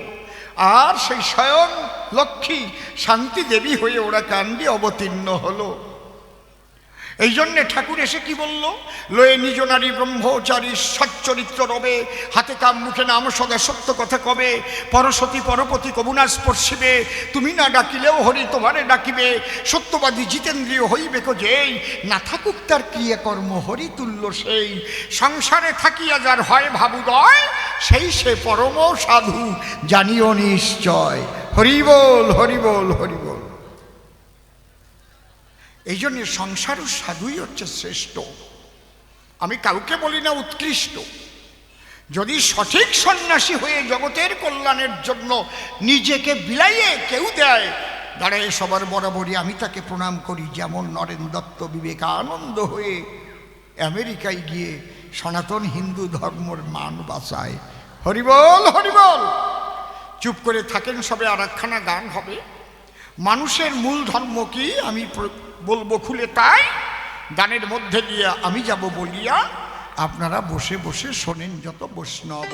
আর সেই স্বয়ং লক্ষ্মী শান্তি দেবী হয়ে ওরা কাণ্ডে অবতীর্ণ হলো। এই জন্যে ঠাকুর এসে কি বলল, লয়ে নিজ নারী ব্রহ্মচারী সচ্চরিত্র রবে, হাতে কাম মুখে নাম সদা সত্য কথা কবে, পরসতী পরপতি কবুনা স্পর্শিবে, তুমি না ডাকিলেও হরি তোমারে ডাকিবে, সত্যবাদী জিতেন্দ্রীয় হইবে কো যেই, না থাকুক তার ক্রিয়াকর্ম হরি তুল্য সেই, সংসারে থাকিয়া যার হয় ভাবুদয়, সেই সে পরম সাধু জানিও নিশ্চয়। হরি বল, হরি বল, হরি বল। এই জন্য সংসার ও সাধুই হচ্ছে শ্রেষ্ঠ। আমি কাউকে বলি না উৎকৃষ্ট। যদি সঠিক সন্ন্যাসী হয়ে জগতের কল্যাণের জন্য নিজেকে বিলাইয়ে কেউ দেয়, দাঁড়ায় সবার বরাবরই আমি তাকে প্রণাম করি। যেমন নরেন দত্ত বিবেকানন্দ হয়ে আমেরিকায় গিয়ে সনাতন হিন্দু ধর্মের মান বাঁচায়। হরিবল, হরিবল। চুপ করে থাকেন সবে, আর একখানা গান হবে। মানুষের মূল ধর্ম কি আমি বলবো খুলে, তাই গানের মধ্যে দিয়ে আমি যাব বলিয়া আপনারা বসে বসে শোনেন যত বৈষ্ণব।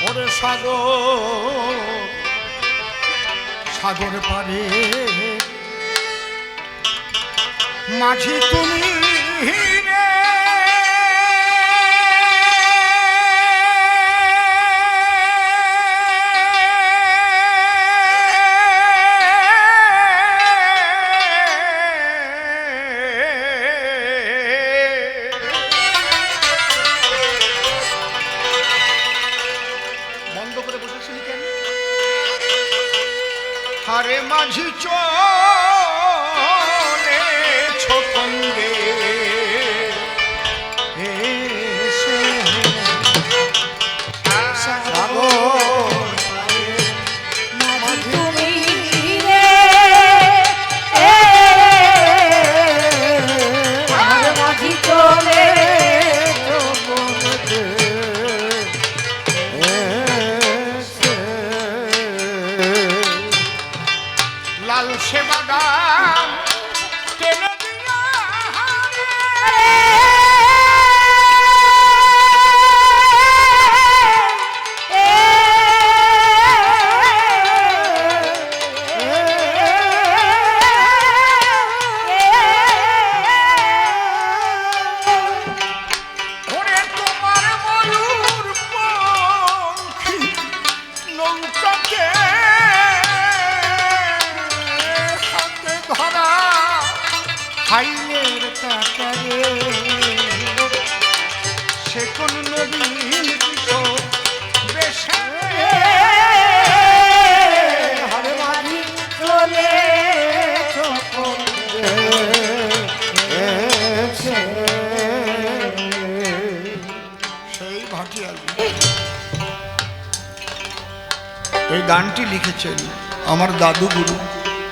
ওরে সাগর, সাগর পারে মাঝি তুমি রে, বন্ধ করে বসেছিলি কেন? হারে মাঝি চলে ছোটঙ্গে এসে সাগর তুমি রে, আমার মাঝি চলে লাল সে বাদাম টেনে দিয়া ওরে তোমার ময়ূর পঙ্খী নৌকাকে হাতে ধরা হাইয়ের কাটারে, সে কোন নদীর কিশোর বেশে হারে মাঝি চলে সেই ভাটিয়ালি। এই গানটি লিখেছেন আমার দাদুগুরু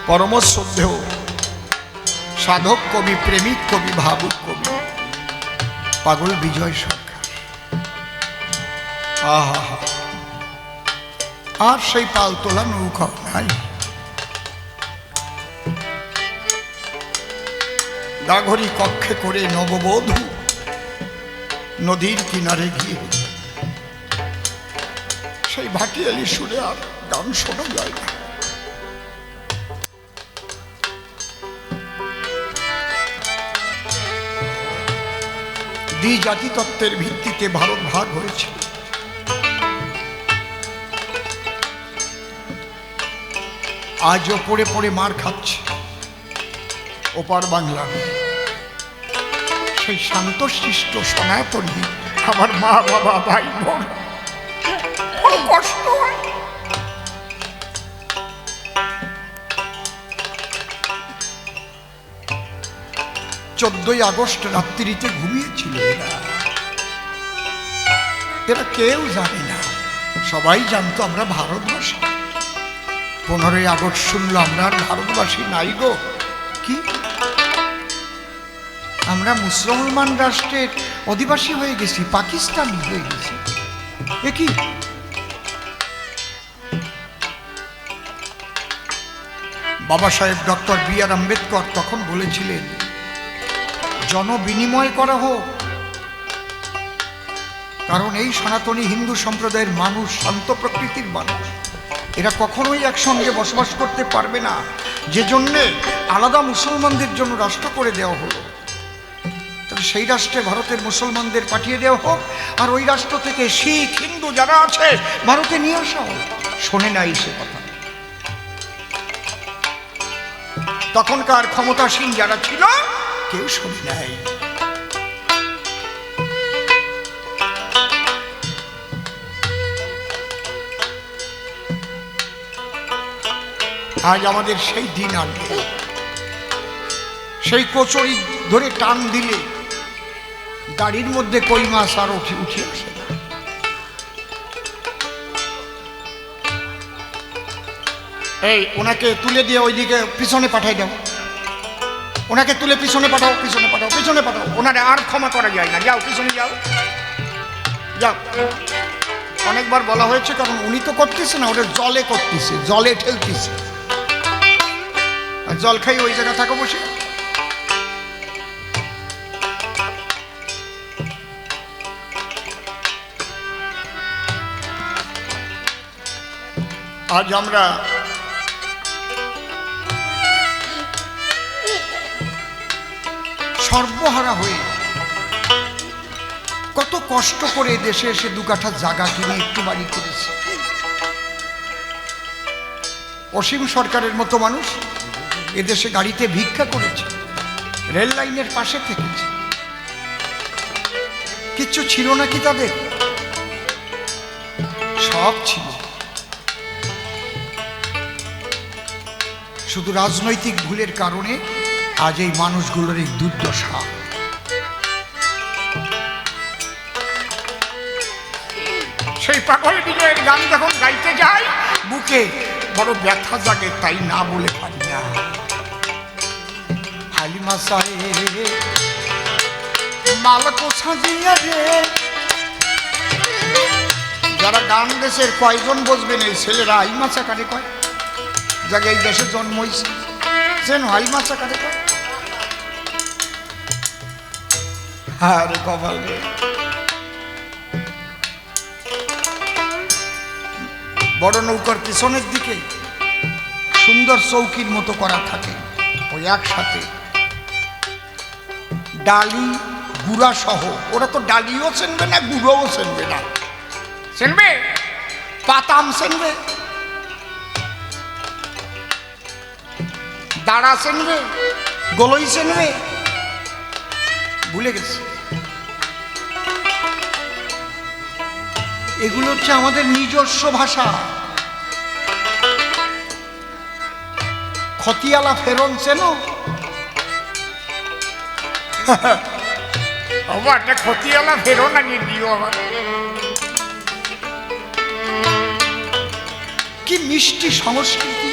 পরম শ্রদ্ধেয় সাধক কবি, প্রেমিক কবি, ভাবুক কবি পাগল বিজয় সরকার। আহা, আর সেই পালতোলা নৌকা নাই। দাঘরি কক্ষে করে নববধূ নদীর কিনারে গিয়ে সেই ভাটিয়ালি সুরে আর গান শোনা যায় না। দ্বিজাতি তত্ত্বের ভিত্তিতে ভারত ভাগ হয়েছে। আজও পড়ে পড়ে মার খাচ্ছে ওপার বাংলা। সেই শান্তশিষ্ট সনাতনী আমার মা বাবা ভাই বোন বড় কষ্ট হয়। 14ই আগস্ট রাত্রিতে ঘুমিয়েছিল এরা কেউ জানে না, সবাই জানতো আমরা ভারতবাসী। 15ই আগস্ট শুনলো আমরা আর ভারতবাসী নাই গো। কি আমরা মুসলমান রাষ্ট্রের অধিবাসী হয়ে গেছি, পাকিস্তানি হয়ে গেছি। এ কি বাবা সাহেব ডক্টর বি.আর. আম্বেদকর তখন বলেছিলেন, জনবিনিময় করা হোক, কারণ এই সনাতনী হিন্দু সম্প্রদায়ের মানুষ শান্ত প্রকৃতির মানুষ, এরা কখনোই একসঙ্গে বসবাস করতে পারবে না, যে জন্যে আলাদা মুসলমানদের জন্য রাষ্ট্র করে দেওয়া হলো। তবে সেই রাষ্ট্রে ভারতের মুসলমানদের পাঠিয়ে দেওয়া হোক, আর ওই রাষ্ট্র থেকে শিখ হিন্দু যারা আছে ভারতে নিয়ে আসা হোক। শোনে নাই সে কথা। তখনকার ক্ষমতাসীন যারা ছিল কেউ শোনে নাই। আজ আমাদের সেই দিন আসবে, সেই কচুরি ধরে টান দিলে গাড়ির মধ্যে কই মাছ আর উঠে আসে না। এই ওনাকে তুলে দিয়ে ওইদিকে পিছনে পাঠাই দাও, ওনাকে তুলে পিছনে পাঠাও, পিছনে পাঠাও, পিছনে পাঠাও। ওনারে আর ক্ষমা করা যায় না, যাও পিছনে যাও, যাও। অনেকবার বলা হয়েছে, কারণ উনি তো করতেছে না, ওটা জলে করতেছে, জলে ঠেলতেছে। আর জল খাই ওই জায়গা থাকো বসে। আজ আমরা সর্বহারা হয়ে কত কষ্ট করে দেশে এসে 2 কাঠা জায়গা কিনে একটু বাড়ি করেছে। অসীম সরকারের মতো মানুষ এদেশে গাড়িতে ভিক্ষা করেছে, রেল লাইনের পাশে থেকেছে। কিচ্ছু ছিল নাকি তাদের? সব ছিল, শুধু রাজনৈতিক ভুলের কারণে আজ এই মানুষগুলোর এই দুর্দশা। সেই পাগল বিজয়ের গান যখন গাইতে যাই, বুকে বড় ব্যথা জাগে, তাই না বলে পারি না। হালিমা সাহেব মালকো সাজিয়া রে। যারা গান দেশের কয়জন বসবেন, এই ছেলেরা হাইমা চাকারে কয়, যাকে এই দেশে জন্ম হয়েছে যেন হাইমা চাকারে কয়। আরে কপাল রে। বড় নৌকার পিছনের দিকে সুন্দর চৌকির মতো করা থাকে, ওই একসাথে ডালি গুড়া সহ। ওরা তো ডালিও চেনবে না, গুঁড়োও চেনবে না। চেনবে পাতাম, চেনবে দাঁড়া, চেনবে গলই, চেনবে ভুলে গেছে। এগুলো হচ্ছে আমাদের নিজস্ব ভাষা। খতিয়ালা ফেরন চেনো? একটা খতিয়ালা ফেরন আনিয়ে দিও আমার। কি মিষ্টি সংস্কৃতি!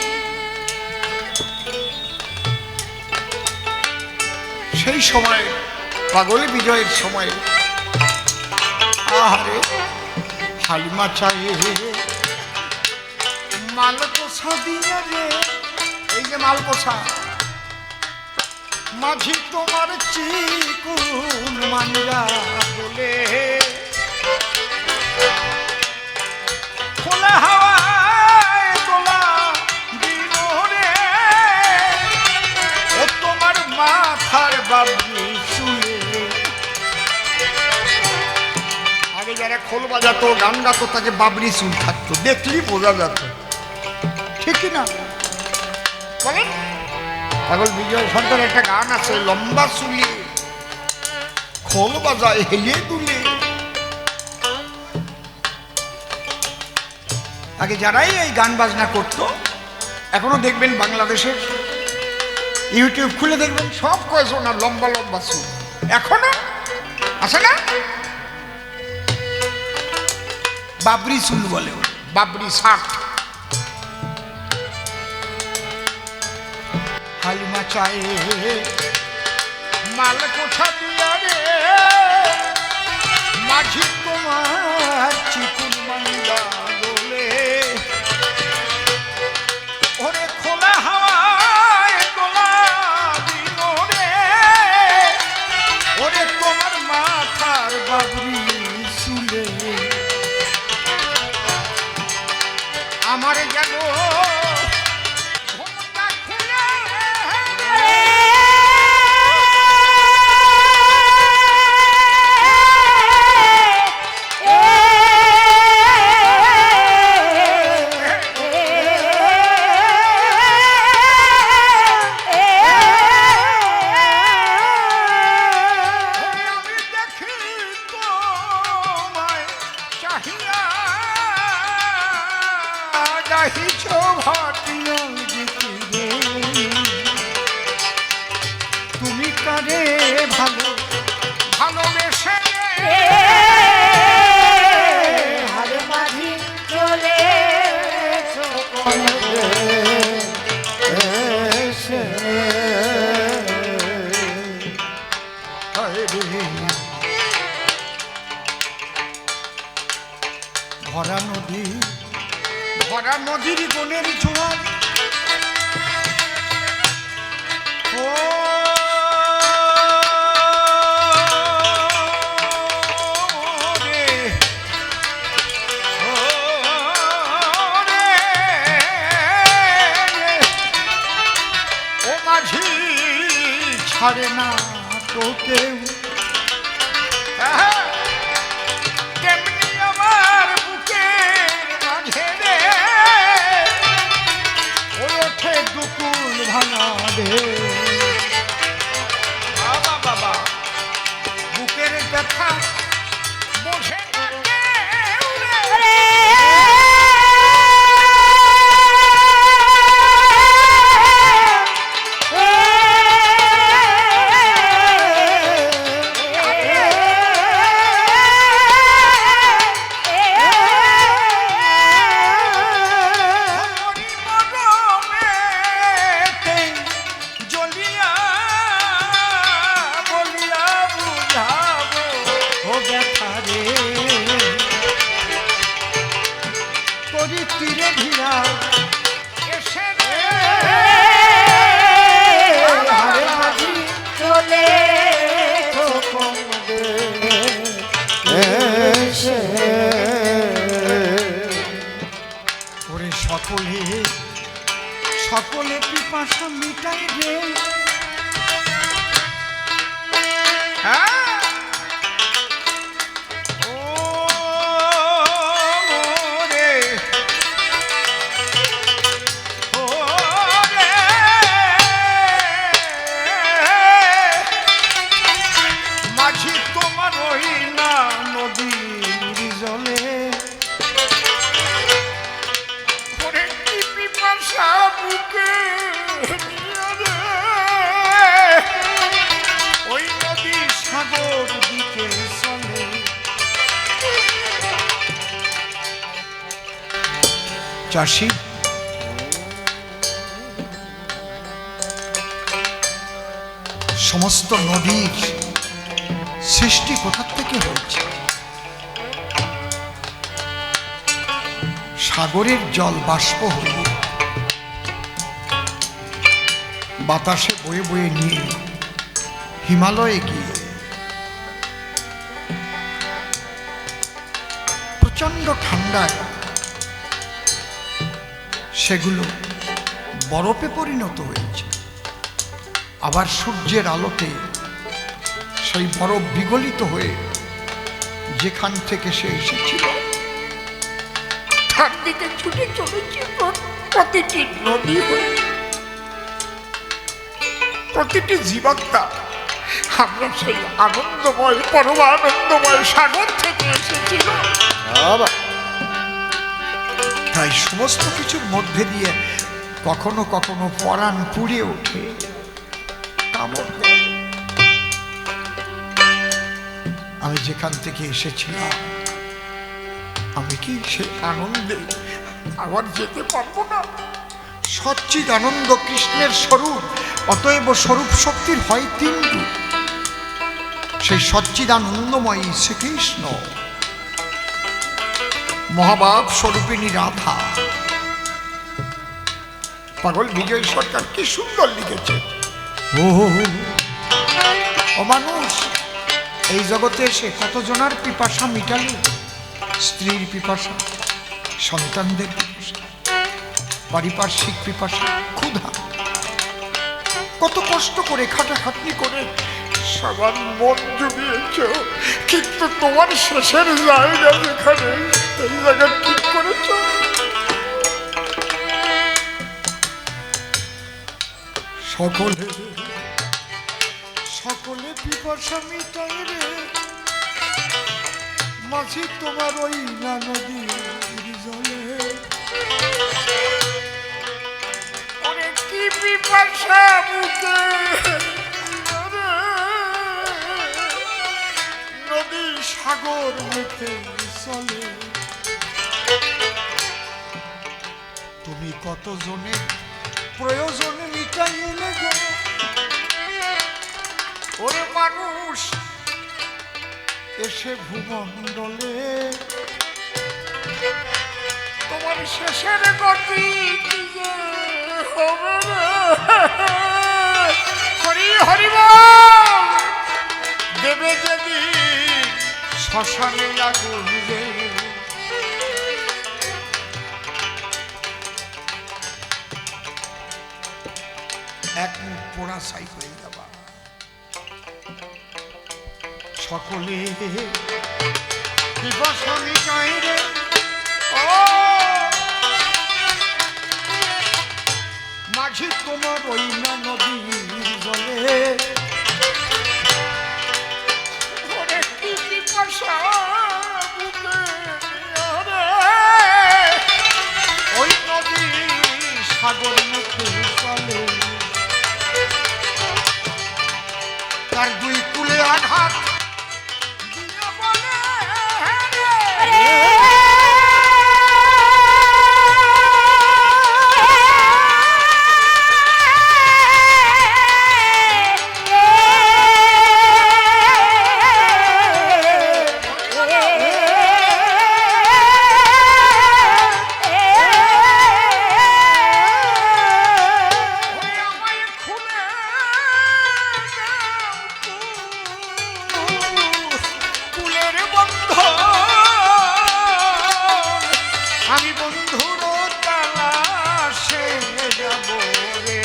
সেই সময় পাগল বিজয়ের সময় আহারে হালিমা চায়ে মালকোষা দিয়া রে, এই যে মালকোষা, মাঝি তোমার চিকুন মাঞ্জা বলে খোলা হাওয়ায় দোলা দিল রে, ও তোমার মাথার বাবরি চুলে। আগে যারা খোল বাজাতো গান গাতো তাকে বাবরি চুল থাকতো, দেখলি বোঝা যেত, ঠিক না বলেন? এখন বিজয় সরকার একটা গান আছে, লম্বা চুলে খোল বাজায় হেলিয়ে দুলে। আগে যারাই এই গান বাজনা করতো, এখনো দেখবেন বাংলাদেশের ইউটিউব খুলে দেখবেন সব কয়েছে না লম্বা লম্বা চুল, এখনো আছে না? বাবরি চুল বলে, বাবরি শাক। হালিমা চায়ে মাল কোঠা দিয়া রে, মাঝি তোমার চিকুন মান্দা বলে, ওরে খোলা হাওয়ায় দোলা দিল রে, ওরে তোমার মাথার বাবরি চুলে। আমার গেল তুমি কারে ভালো ভালোবেসে হারে মাঝি চলে ভরা নদী, ভরা নদীর কোণের জোয়ার, ও রে, ও রে, ও মাঝি ছাড়ে না তো কেউ, কেমনি আমার বুকের মাঝে রে, ওই ওঠে দুকুল ভাঙা রে। বাবা বাবা, বুকের ব্যথা বোঝে না কেউ রে। সকলে সকলে পিপাসা মিটাই রে, ও রে, ও রে, মাঝি তোমার ওই না নদীর জলে, ওই নদী সাগর দিকে চলে। চাষি সমস্ত নদীর সৃষ্টি কোথা থেকে হয়েছে? সাগরের জল বাষ্প হয়ে বাতাসে বয়ে বয়ে নিয়ে হিমালয়ে গিয়ে প্রচন্ড ঠান্ডায় সেগুলো বরফে পরিণত হয়েছে। আবার সূর্যের আলোতে সেই বরফ বিগলিত হয়ে যেখান থেকে সে এসেছিল তার দিকে ছুটে চলেছে প্রতিটি নদী হয়ে, প্রতিটি জীবাত্মা। আমরা সেই আনন্দময় পরমানন্দময় সাগর থেকে এসেছিল। তাই সমস্ত কিছুর মধ্যে দিয়ে কখনো কখনো পরাণ পুড়ে ওঠে। আমি যেখান থেকে এসেছিলাম আমি কি সে আনন্দে আবার যেতে পারবো না? সচ্চিদ আনন্দ কৃষ্ণের স্বরূপ, অতএব স্বরূপ শক্তির হয় তিন রূপ। সেই সচ্চিদানন্দময়ী শ্রীকৃষ্ণ, মহাভাব স্বরূপিণী রাধা। পাগল বিজয় সরকার কি সুন্দর লিখেছে। ও মানুষ, এই জগতে এসে কতজনার পিপাসা মিটালি? স্ত্রীর পিপাসা, সন্তানদের পিপাসা, পারিপার্শ্বিক পিপাসা, ক্ষুধা। কত কষ্ট করে খাটাখাটনি করে সবার মন জুগিয়েছ, কিন্তু তোমার শেষের জায়গা যেখানে, এই জায়গা ঠিক করেছ। সকলে সকলে পিপাসা মিটাই রে, মাঝি তোমার ওই না নদীর জলে। অনেক কি পিপাসা বুকে, নদী সাগর মুখে চলে। তুমি কতজনের প্রয়োজন মিটাইলে গো। ওরে মানুষ এসে ভূমণ্ডলে, তোমার শেষের গতি কি যে হবে রে? হরি হরি বল। দেবে যদি শ্মশানে আগুন রে। এক মুখ পোড়া ছাই হয়ে যাবা। সকলে পিপাসা মিটাই রে। ও মাঝি তোমার ওই না নদীর জলে। অনেক কি পিপাসা বুকে, ওই নদী সাগর মুখে চলে। তার দুই কুলে আঘাত দিয়ে বলে আমি বন্ধুর তালাশে যাব রে।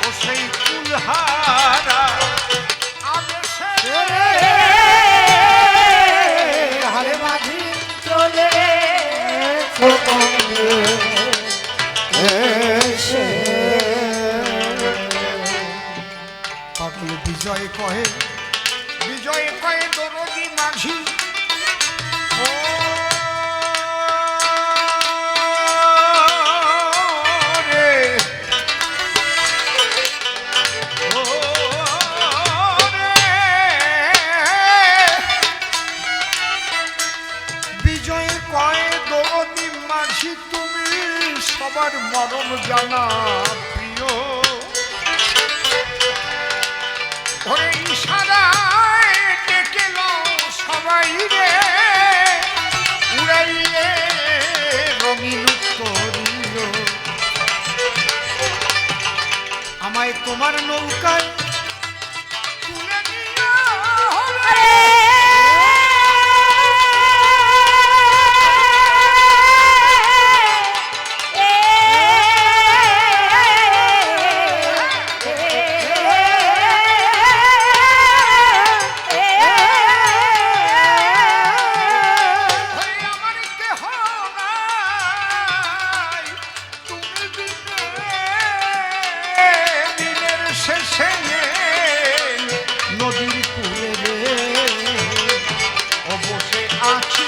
ও সেই কুলহারা হারে মাঝি চলে পাগল বিজয় কহে, বিজয় কহে দরদি মাঝি। ও রে, ও রে, বিজয় কয় দরদি মাঝি তুমি সবার মরম জানা প্রিয়। ওরে ইশারায় ডেকে নাও সবাই রে, উড়াই আমায় তোমার নৌকায় তুলে নিও। আমার কেহ নাই, তুমি বিনে দিনের শেষে নদীর কূলে রে ও বসে আছি